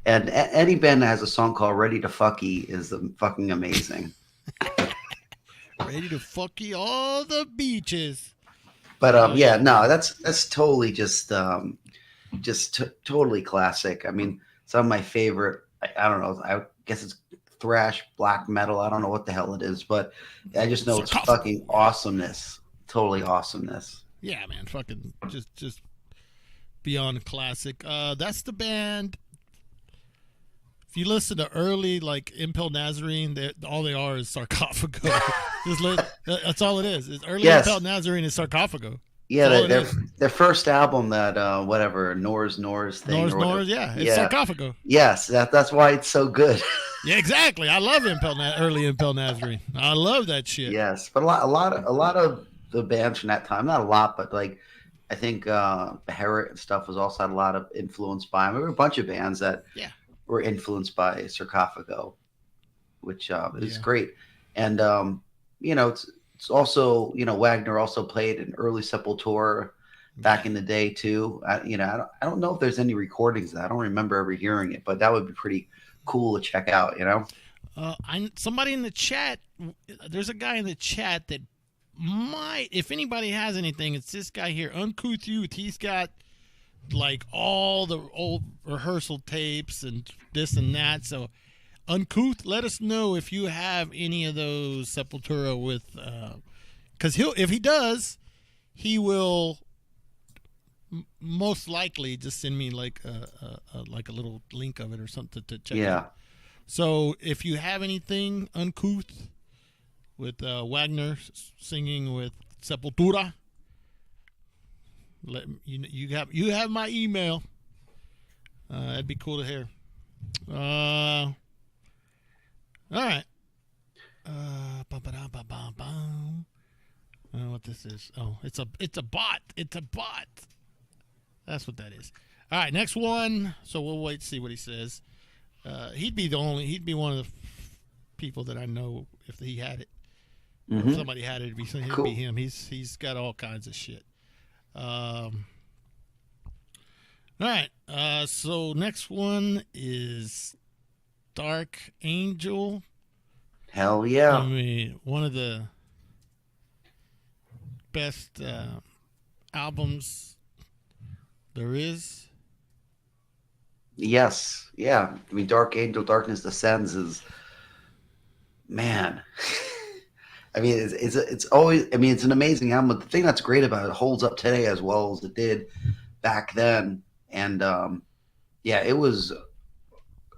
And any band that has a song called "Ready to Fucky" is fucking amazing. Ready to fucky all the beaches. But yeah, no, that's totally just totally classic. I mean, some of my favorite. I don't know. I guess it's thrash, black metal. I don't know what the hell it is, but I just know it's fucking awesomeness. Totally awesomeness. Yeah, man, fucking just beyond classic. That's the band. If you listen to early like Impel Nazarene, all they are is Sarcófago. That's all it is. It's early Impel Nazarene is Sarcófago. Yeah, their first album, that whatever Nor's thing. Nor's, yeah, it's Sarcófago. Yes, that's why it's so good. Yeah, exactly. I love early Impel Nazarene. I love that shit. Yes, but a lot of the bands from that time, not a lot, but like I think Herod and stuff was also had a lot of influence by them. There were a bunch of bands that were influenced by Sarcófago, which is great. And it's also, Wagner also played an early Sepultura back in the day too. I don't know if there's any recordings of that. I don't remember ever hearing it, but that would be pretty cool to check out. Somebody in the chat. There's a guy in the chat that might, if anybody has anything, it's this guy here, Uncouth Youth. He's got like all the old rehearsal tapes and this and that. So Uncouth, let us know if you have any of those Sepultura with, because if he does, he will most likely just send me like a little link of it or something to check out. So if you have anything, Uncouth, with Wagner singing with Sepultura, you have my email. That'd be cool to hear. All right. What this is? Oh, it's a bot. It's a bot. That's what that is. All right, next one. So we'll wait to see what he says. He'd be one of the people that I know if he had it. Mm-hmm. If somebody had it, it'd be him. He's got all kinds of shit. All right. So next one is Dark Angel. Hell yeah. I mean, one of the best albums there is. Yes, yeah. I mean, Dark Angel, Darkness Descends is, man. I mean, it's always. I mean, it's an amazing album. But the thing that's great about it holds up today as well as it did back then. And yeah, it was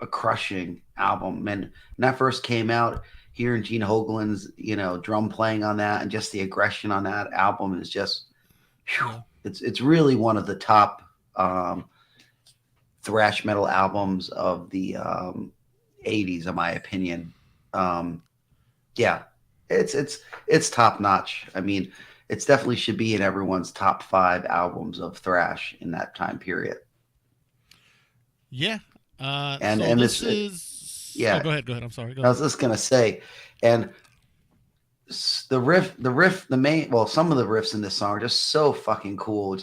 a crushing album. And when that first came out, hearing Gene Hoglan's drum playing on that and just the aggression on that album is just, whew, it's really one of the top thrash metal albums of the 80s, in my opinion. Yeah, it's top notch. I mean, it's definitely should be in everyone's top 5 albums of thrash in that time period. Yeah. And so and this this is. yeah. Oh, go ahead. I'm sorry. Go I ahead. was just gonna say, and the riff, the main, well, some of the riffs in this song are just so fucking cool. It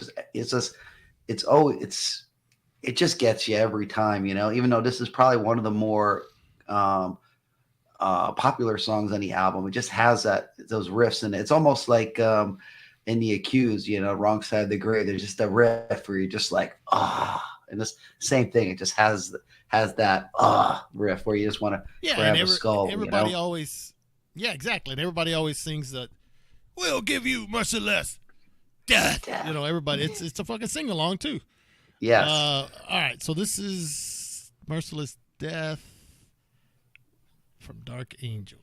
just gets you every time, even though this is probably one of the more popular songs on the album. It just has those riffs in it. It's almost like in The Accused, Wrong Side of the Grave. There's just a riff where you're just like, and this same thing. It just has that riff where you just want to grab a skull. Everybody always, yeah, exactly. And everybody always sings that, "We'll give you merciless death." Everybody, it's a fucking sing along too. Yes. All right, so this is Merciless Death from Dark Angel.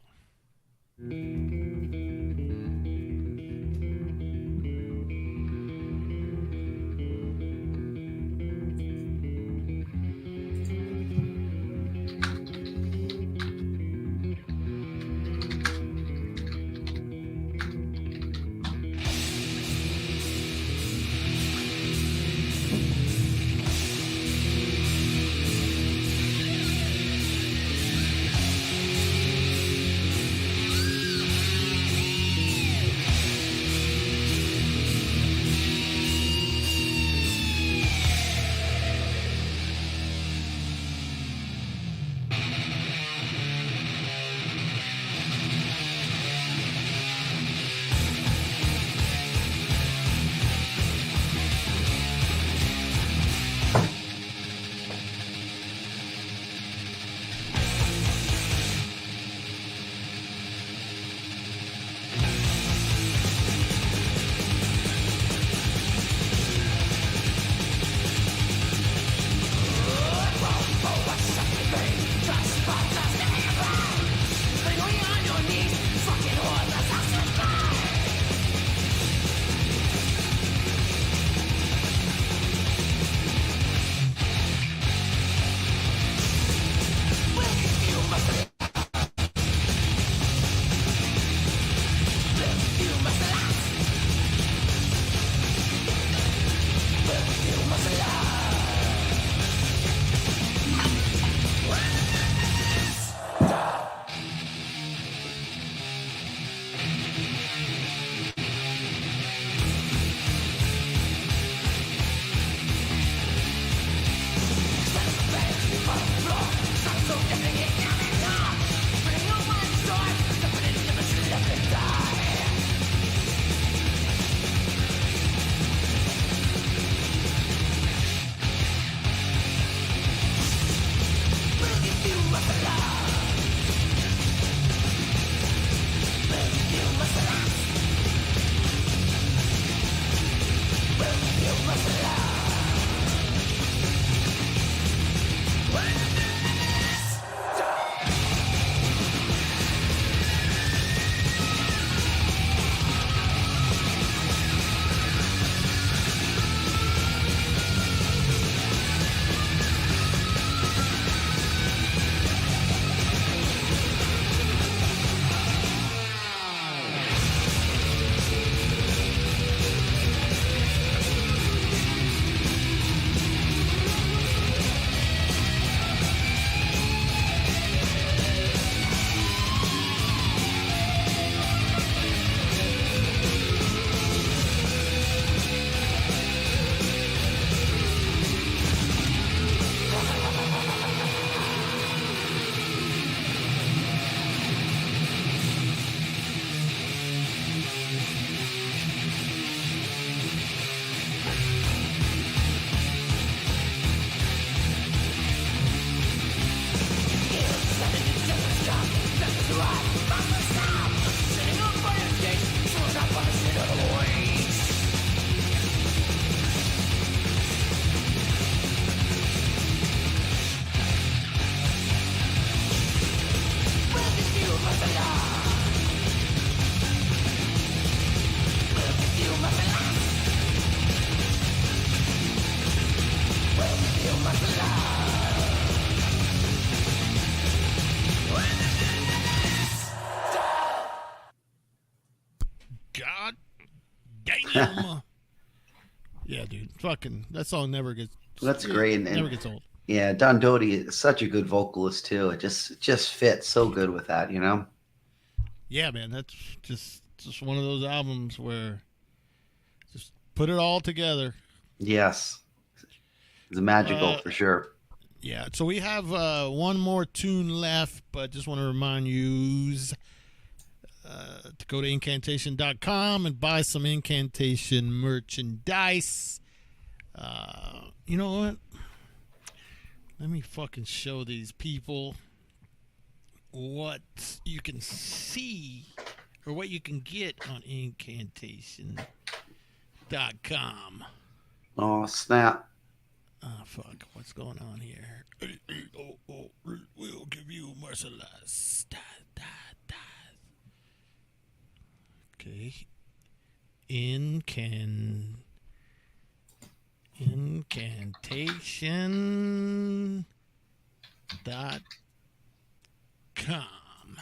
dude. Fucking that song never gets. That's great, and never gets old. Yeah, Don Doty is such a good vocalist too. It just fits so good with that, you know. Yeah, man, that's just one of those albums where just put it all together. Yes, it's magical for sure. Yeah, so we have one more tune left, but just want to remind you to go to incantation.com and buy some Incantation merchandise. You know what? Let me fucking show these people what you can see or what you can get on incantation.com. Oh, snap. Oh, fuck. What's going on here? We'll give you merciless. Okay. Incantation.com.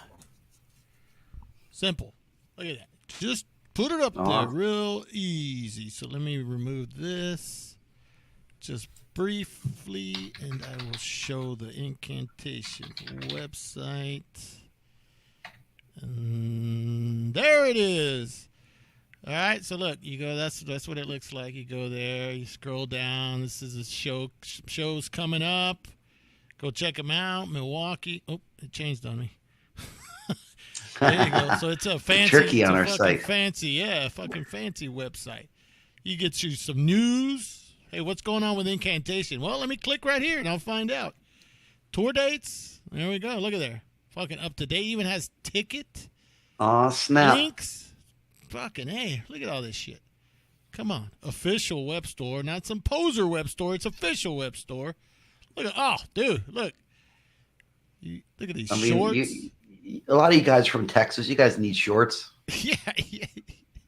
Simple. Look at that. Just put it up there real easy. So let me remove this just briefly, and I will show the Incantation website. And there it is. All right, so look, you go. That's what it looks like. You go there, you scroll down. This is a shows coming up. Go check them out. Milwaukee. Oh, it changed on me. There you go. So it's a fancy, tricky on our site. Fancy website. You get you some news. Hey, what's going on with Incantation? Well, let me click right here and I'll find out. Tour dates. There we go. Look at there. Fucking up to date. Even has ticket. Oh, snap. Links. Fucking hey, look at all this shit. Come on. Official web store, not some poser web store. It's official web store. Look at dude, look. Look at these shorts. A lot of you guys from Texas, you guys need shorts. yeah,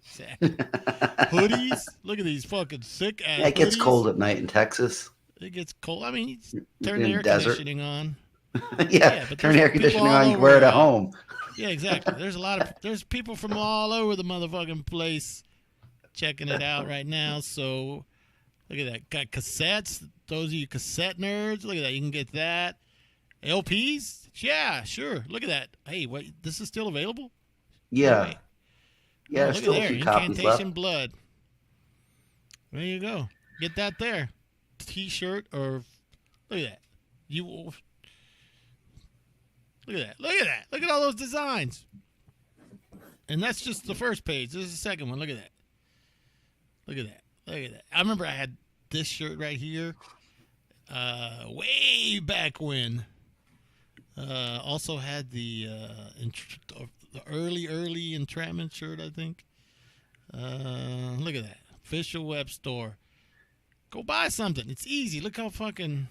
exactly. Hoodies. Look at these fucking sick ass. Yeah, it gets hoodies. Cold at night in Texas. It gets cold. I mean, turn the air conditioning on. But turn the air conditioning on. You wear it at home. Yeah, exactly. There's people from all over the motherfucking place checking it out right now. So look at that. Got cassettes. Those of you cassette nerds, look at that. You can get that. LPs? Yeah, sure. Look at that. Hey, wait, this is still available? Yeah. Wait. Yeah, there's still a few copies left. Incantation Blood. There you go. Get that there. T-shirt or look at that. Look at that. Look at that. Look at all those designs. And that's just the first page. This is the second one. Look at that. Look at that. Look at that. I remember I had this shirt right here way back when. Also had the early Entrapment shirt, I think. Look at that. Official web store. Go buy something. It's easy. Look how fucking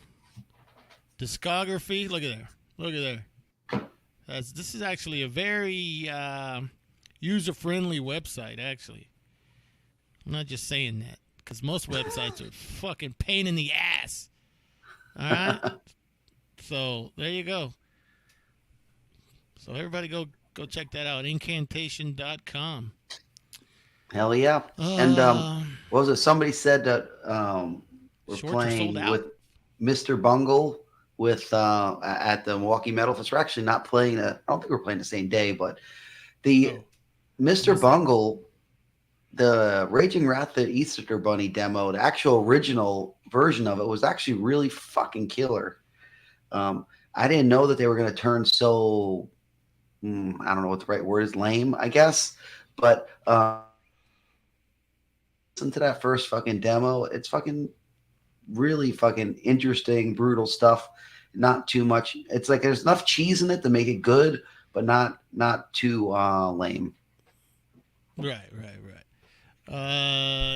discography. Look at there. Look at there. This is actually a very user-friendly website, actually. I'm not just saying that, because most websites are fucking pain in the ass. All right? So, there you go. So, everybody go check that out, incantation.com. Hell yeah. And what was it? Somebody said that we're playing with Mr. Bungle at the Milwaukee Metal Fest. We're actually not playing I don't think we're playing the same day, but Mr. Bungle, the Raging Wrath of Easter Bunny demo, the actual original version of it was actually really fucking killer. I didn't know that they were going to turn so, I don't know what the right word is, lame, I guess. But listen to that first fucking demo. It's fucking really fucking interesting, brutal stuff. Not too much. It's like there's enough cheese in it to make it good, but not too lame. Right.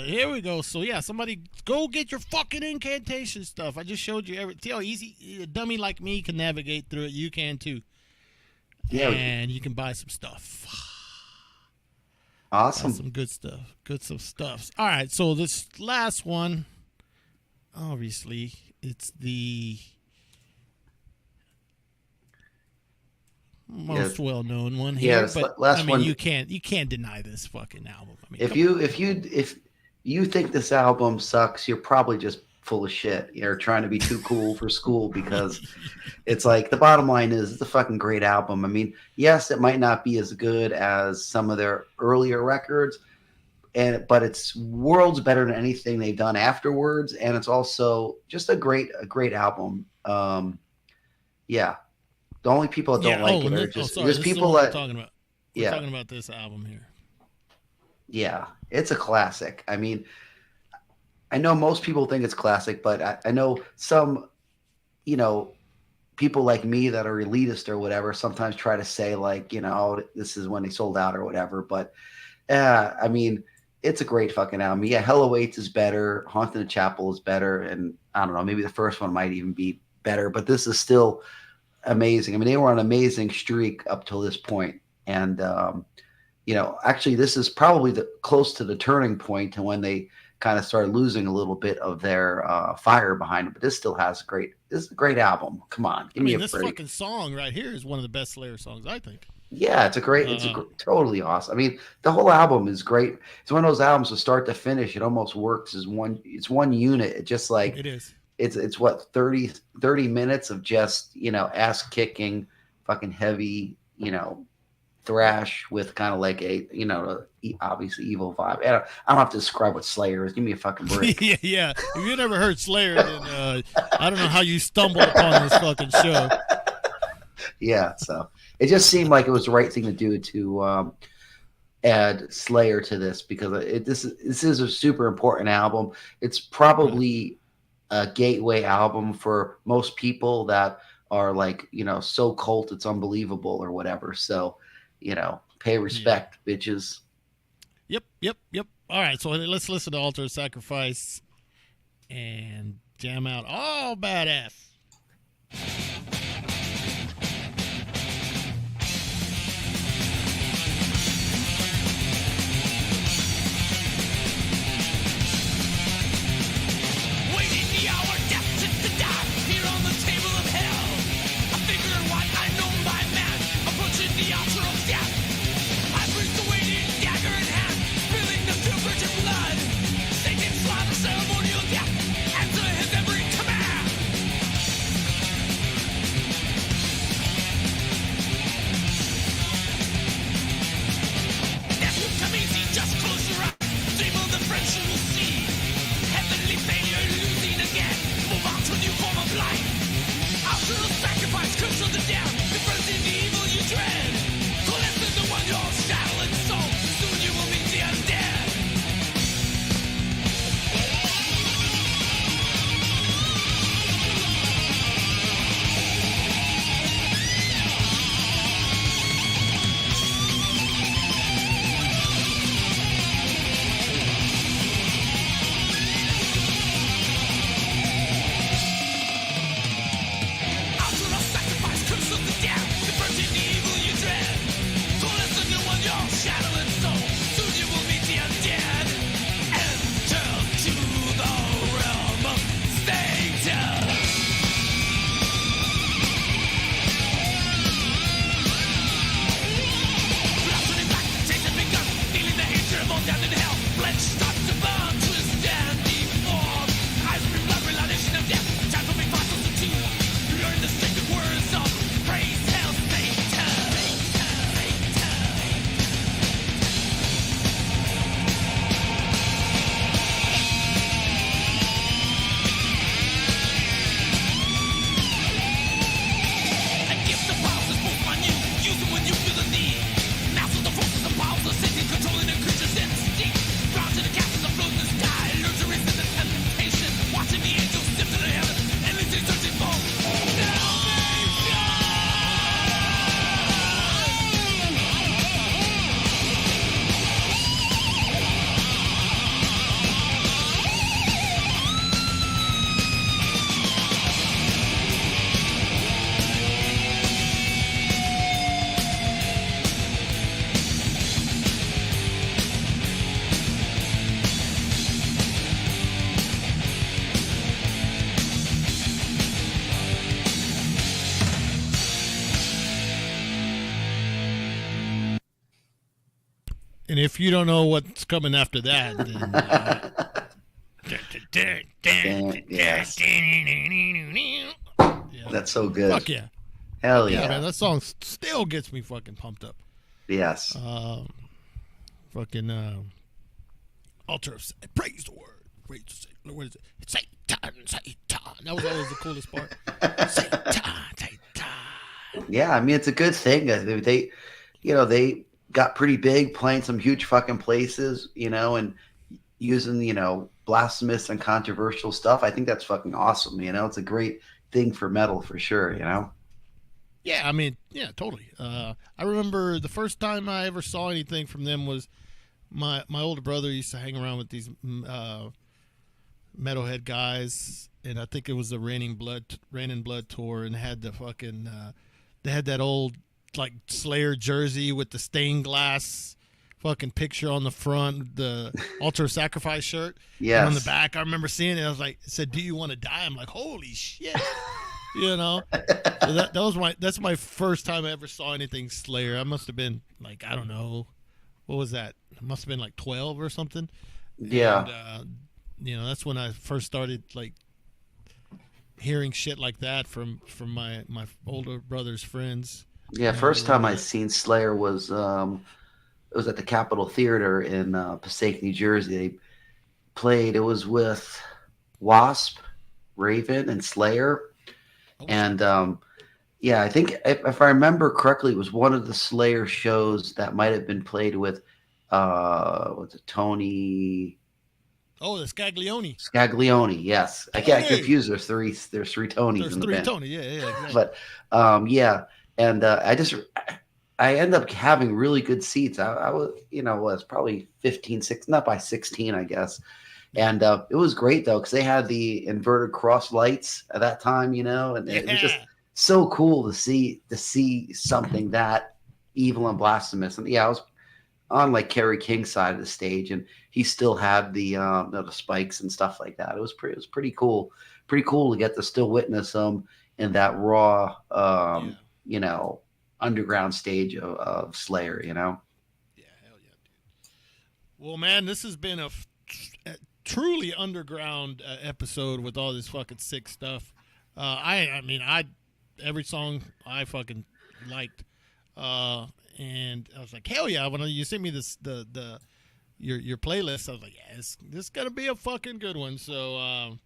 Here we go. So yeah, somebody go get your fucking Incantation stuff. I just showed you see how easy a dummy like me can navigate through it. You can too. Yeah, and you can buy some stuff. Awesome. Some good stuff. All right, so this last one, obviously, it's the most well-known one here. Yeah, but last one. You can't deny this fucking album. I mean, if you think this album sucks, you're probably just full of shit. You're trying to be too cool for school, because it's like, the bottom line is, it's a fucking great album. I mean, yes, it might not be as good as some of their earlier records, but it's worlds better than anything they've done afterwards, and it's also just a great album. Yeah, the only people that don't like it are just there's people that talking about. We're talking about this album here. Yeah, it's a classic. I mean, I know most people think it's classic, but I know some, people like me that are elitist or whatever sometimes try to say, like, this is when they sold out or whatever. But I mean, it's a great fucking album. Yeah, Hell Awaits is better. Haunting the Chapel is better. And I don't know, maybe the first one might even be better, but this is still amazing. I mean, they were on an amazing streak up till this point. And, actually this is probably close to the turning point to when they kind of started losing a little bit of their fire behind it. But this still has this is a great album. Come on. Give me a break. This fucking song right here is one of the best Slayer songs, I think. Yeah, it's totally awesome. I mean, the whole album is great. It's one of those albums from start to finish. It almost works as one unit. It just like, it is. It's what, 30 minutes of just, ass kicking, fucking heavy, thrash with kind of like a, obviously evil vibe. I don't have to describe what Slayer is. Give me a fucking break. Yeah. If you've never heard Slayer, then I don't know how you stumbled upon this fucking show. Yeah, so it just seemed like it was the right thing to do to add Slayer to this, because this is a super important album. It's probably a gateway album for most people that are like, so cult it's unbelievable or whatever. So, pay respect, bitches. Yep. All right, so let's listen to Altar of Sacrifice and jam out all badass. Ceremonial death, answer his every command. And if you don't know what's coming after that, then Yes. yeah. That's so good. Fuck yeah. Hell Yeah, yeah. man, that song still gets me fucking pumped up. Yes. Fucking altar of praise the word. Praise the what is it? Satan. That was always the coolest part. Satan. Yeah, I mean it's a good thing. They got pretty big, playing some huge fucking places, and using blasphemous and controversial stuff. I think that's fucking awesome. It's a great thing for metal for sure. Yeah, I mean, yeah, totally. I remember the first time I ever saw anything from them was my older brother used to hang around with these metalhead guys, and I think it was the Rain in Blood tour, and had the fucking they had that old like Slayer jersey with the stained glass fucking picture on the front, the Altar of Sacrifice shirt. Yes. And on the back, I remember seeing it. I was like, it said, "Do you want to die?" I'm like, holy shit. So that's my first time I ever saw anything Slayer. I must have been like, I don't know, what was that? I must have been like 12 or something. Yeah. And, that's when I first started like hearing shit like that from my older brother's friends. Yeah, first time I seen Slayer was it was at the Capitol Theater in Passaic, New Jersey. They played. It was with Wasp, Raven, and Slayer. And I think if I remember correctly, it was one of the Slayer shows that might have been played with what's it, Tony? Oh, the Scaglione. Scaglione, yes. I get confused. There's three Tonys in the band. Tony, yeah, exactly. But and I ended up having really good seats. I was probably 15, 16, not by 16, I guess. And it was great though, because they had the inverted cross lights at that time, and it was just so cool to see something that evil and blasphemous. And I was on like Kerry King's side of the stage, and he still had the spikes and stuff like that. It was pretty cool to get to still witness them in that raw, underground stage of Slayer. Yeah, hell yeah, dude. Well, man, this has been a truly underground episode with all this fucking sick stuff. I mean, every song I fucking liked, and I was like, hell yeah! When you sent me your playlist, I was like, yes, this is gonna be a fucking good one. So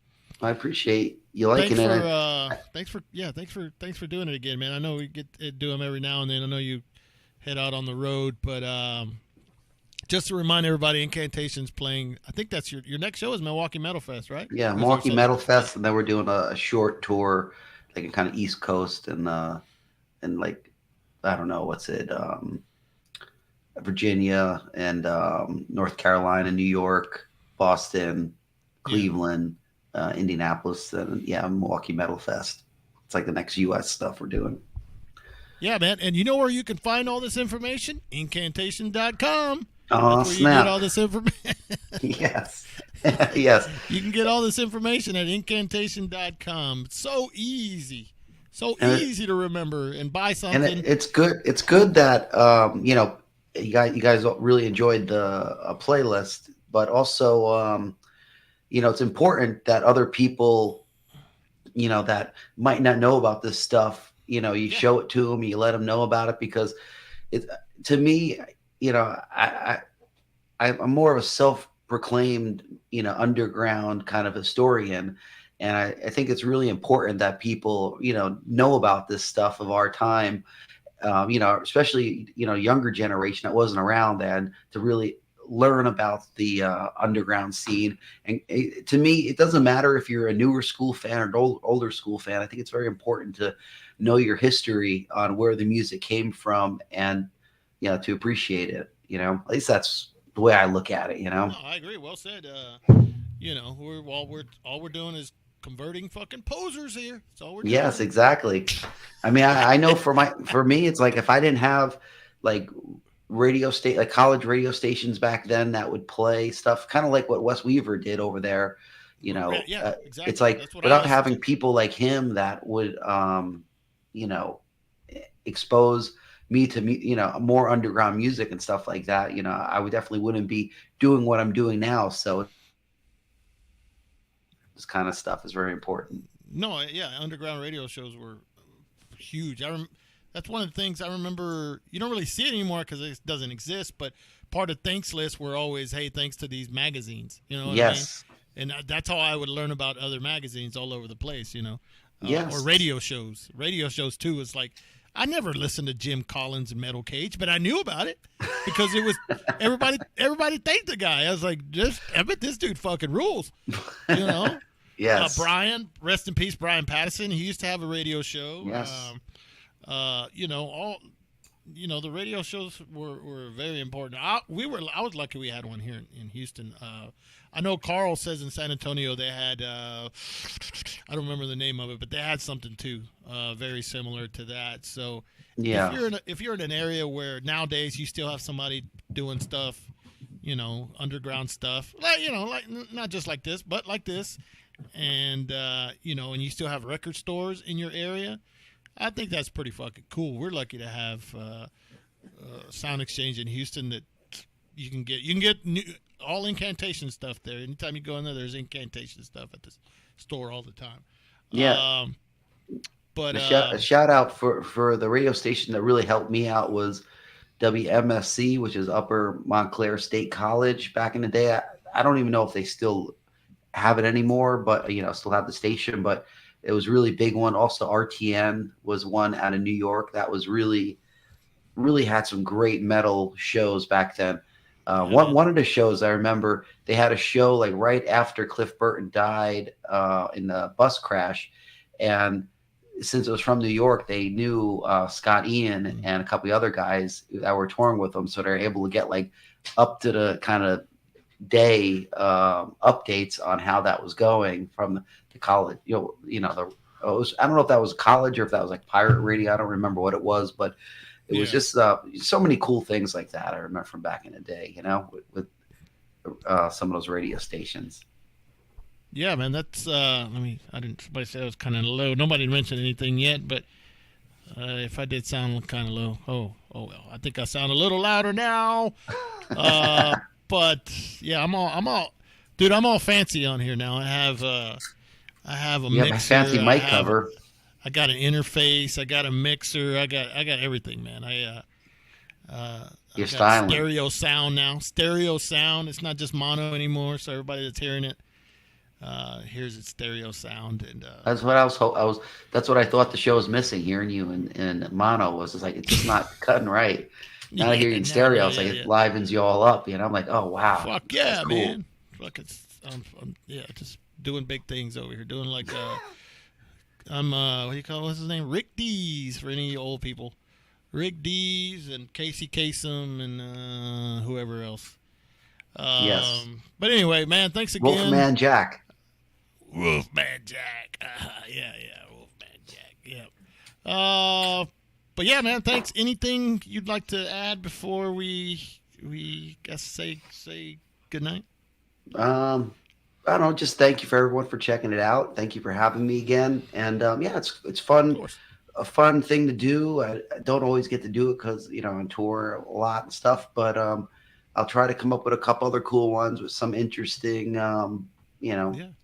I appreciate you liking it. Thanks for doing it again, man. I know we get to do them every now and then. I know you head out on the road, but just to remind everybody, Incantation's playing. I think that's your next show is Milwaukee Metal Fest, right? Yeah, Milwaukee Metal Fest, and then we're doing a short tour, like in kind of East Coast and like I don't know what's it, Virginia and North Carolina, New York, Boston, Cleveland, Indianapolis, and Milwaukee Metal Fest. It's like the next U.S. stuff we're doing. Yeah, man, and you know where you can find all this information? Incantation.com. Oh, That's where snap. You get all this information. Yes. Yes. You can get all this information at incantation.com. It's so easy. So easy to remember and buy something. And it's good. It's good that, you guys really enjoyed the playlist, but also, it's important that other people, that might not know about this stuff, you show it to them, you let them know about it, because to me, I'm more of a self-proclaimed, underground kind of historian. And I think it's really important that people, know about this stuff of our time, especially, younger generation that wasn't around then, to really learn about the underground scene. And to me, it doesn't matter if you're a newer school fan or an older school fan. I think it's very important to know your history on where the music came from, and to appreciate it. At least that's the way I look at it. No, I agree. Well said. All we're doing is converting fucking posers here. That's all we're doing. Yes, exactly. I mean, I know for me, it's like if I didn't have like college radio stations back then that would play stuff kind of like what Wes Weaver did over there, exactly. It's like without having people like him that would, expose, me to more underground music and stuff like that, I would definitely wouldn't be doing what I'm doing now. So this kind of stuff is very important. No, yeah, underground radio shows were huge. That's one of the things I remember. You don't really see it anymore because it doesn't exist. But part of thanks lists were always, hey, thanks to these magazines. You know what Yes. I mean? And that's how I would learn about other magazines all over the place. Yes. Or radio shows. Radio shows too is like, I never listened to Jim Collins and Metal Cage, but I knew about it because it was everybody. Everybody thanked the guy. I was like, I bet this dude fucking rules. Yes. Brian, rest in peace, Brian Patterson. He used to have a radio show. Yes. The radio shows were very important. I was lucky we had one here in Houston. I know Carl says in San Antonio they had I don't remember the name of it, but they had something too, very similar to that. So Yeah. if you're in an area where nowadays you still have somebody doing stuff, underground stuff, like not just like this, but like this, and and you still have record stores in your area, I think that's pretty fucking cool. We're lucky to have Sound Exchange in Houston that you can get all Incantation stuff there. Anytime you go in there's Incantation stuff at the store all the time. Yeah. But a shout out for the radio station that really helped me out was WMSC, which is Upper Montclair State College. Back in the day, I don't even know if they still have it anymore, but still have the station. But it was really big one. Also, RTN was one out of New York that was really had some great metal shows back then. One of the shows I remember, they had a show like right after Cliff Burton died in the bus crash, and since it was from New York, they knew Scott Ian and a couple of other guys that were touring with them, so they're able to get like up to the kind of day updates on how that was going from the college. I don't know if that was college or if that was like pirate radio. I don't remember what it was, but it was just so many cool things like that I remember from back in the day, with some of those radio stations. Yeah, man, that's I didn't. Somebody said I was kind of low. Nobody mentioned anything yet, but if I did sound kind of low, oh well. I think I sound a little louder now. But yeah, I'm all fancy on here now. I have a mixer. A fancy mic cover. I got an interface. I got a mixer. I got everything, man. You're styling. Stereo sound now. Stereo sound. It's not just mono anymore. So everybody that's hearing it hears its stereo sound. And that's what that's what I thought the show was missing. Hearing you in mono was just like it's just not cutting right. Now I hear you in stereo. It's like it livens you all up. I'm like, oh wow. Fuck yeah, cool. Man. Fuck it's I'm just doing big things over here. Doing like I'm what do you call what's his name? Rick Dees for any old people. Rick Dees and Casey Kasem and whoever else. Yes. But anyway, man, thanks again. Wolfman Jack. Wolfman Jack. Yeah, Wolfman Jack. Yeah. But yeah, man, thanks. Anything you'd like to add before we guess say goodnight? I don't know. Just thank you for everyone for checking it out. Thank you for having me again. And it's fun, a fun thing to do. I don't always get to do it because I'm on tour a lot and stuff. But I'll try to come up with a couple other cool ones with some interesting,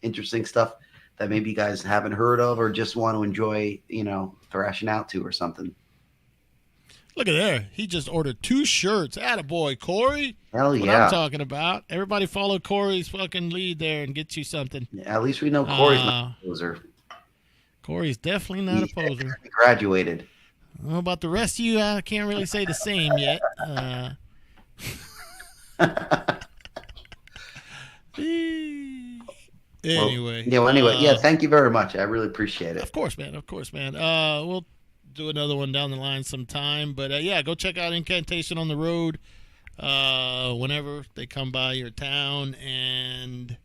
interesting stuff that maybe you guys haven't heard of or just want to enjoy, thrashing out to or something. Look at there. He just ordered 2 shirts. Attaboy, Corey. Hell What yeah. I'm talking about. Everybody follow Corey's fucking lead there and get you something. Yeah, at least we know Corey's not a poser. Corey's definitely not a poser. He graduated. I don't know about the rest of you. I can't really say the same yet. Anyway. Thank you very much. I really appreciate it. Of course, man. We'll do another one down the line sometime. But go check out Incantation on the road whenever they come by your town, and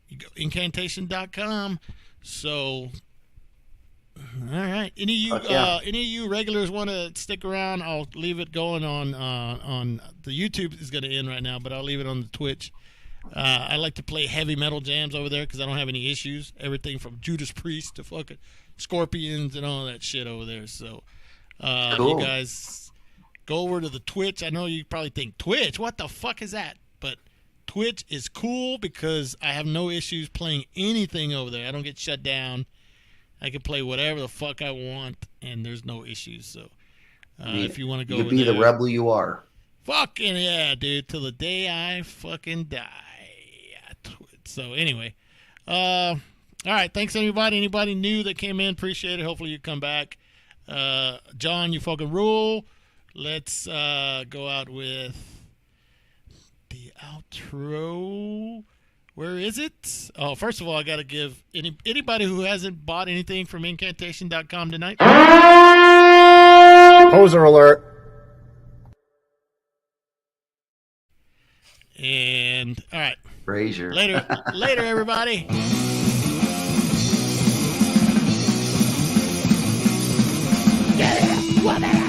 you go incantation.com. So all right. Any of you regulars want to stick around? I'll leave it going on the YouTube is going to end right now, but I'll leave it on the Twitch. I like to play heavy metal jams over there because I don't have any issues. Everything from Judas Priest to fucking Scorpions and all that shit over there. So Cool. You guys go over to the Twitch. I know you probably think, Twitch, what the fuck is that? But Twitch is cool because I have no issues playing anything over there. I don't get shut down. I can play whatever the fuck I want, and there's no issues. So if you want to go you over be there, the rebel you are. fucking yeah, dude, till the day I fucking die. So anyway, all right, thanks everybody. Anybody new that came in, appreciate it. Hopefully you come back. John, you fucking rule. Let's go out with the outro. Where is it? Oh, first of all, I got to give anybody who hasn't bought anything from Incantation.com tonight. Poser alert. And all right, Frazier. later, everybody. Yeah, woman.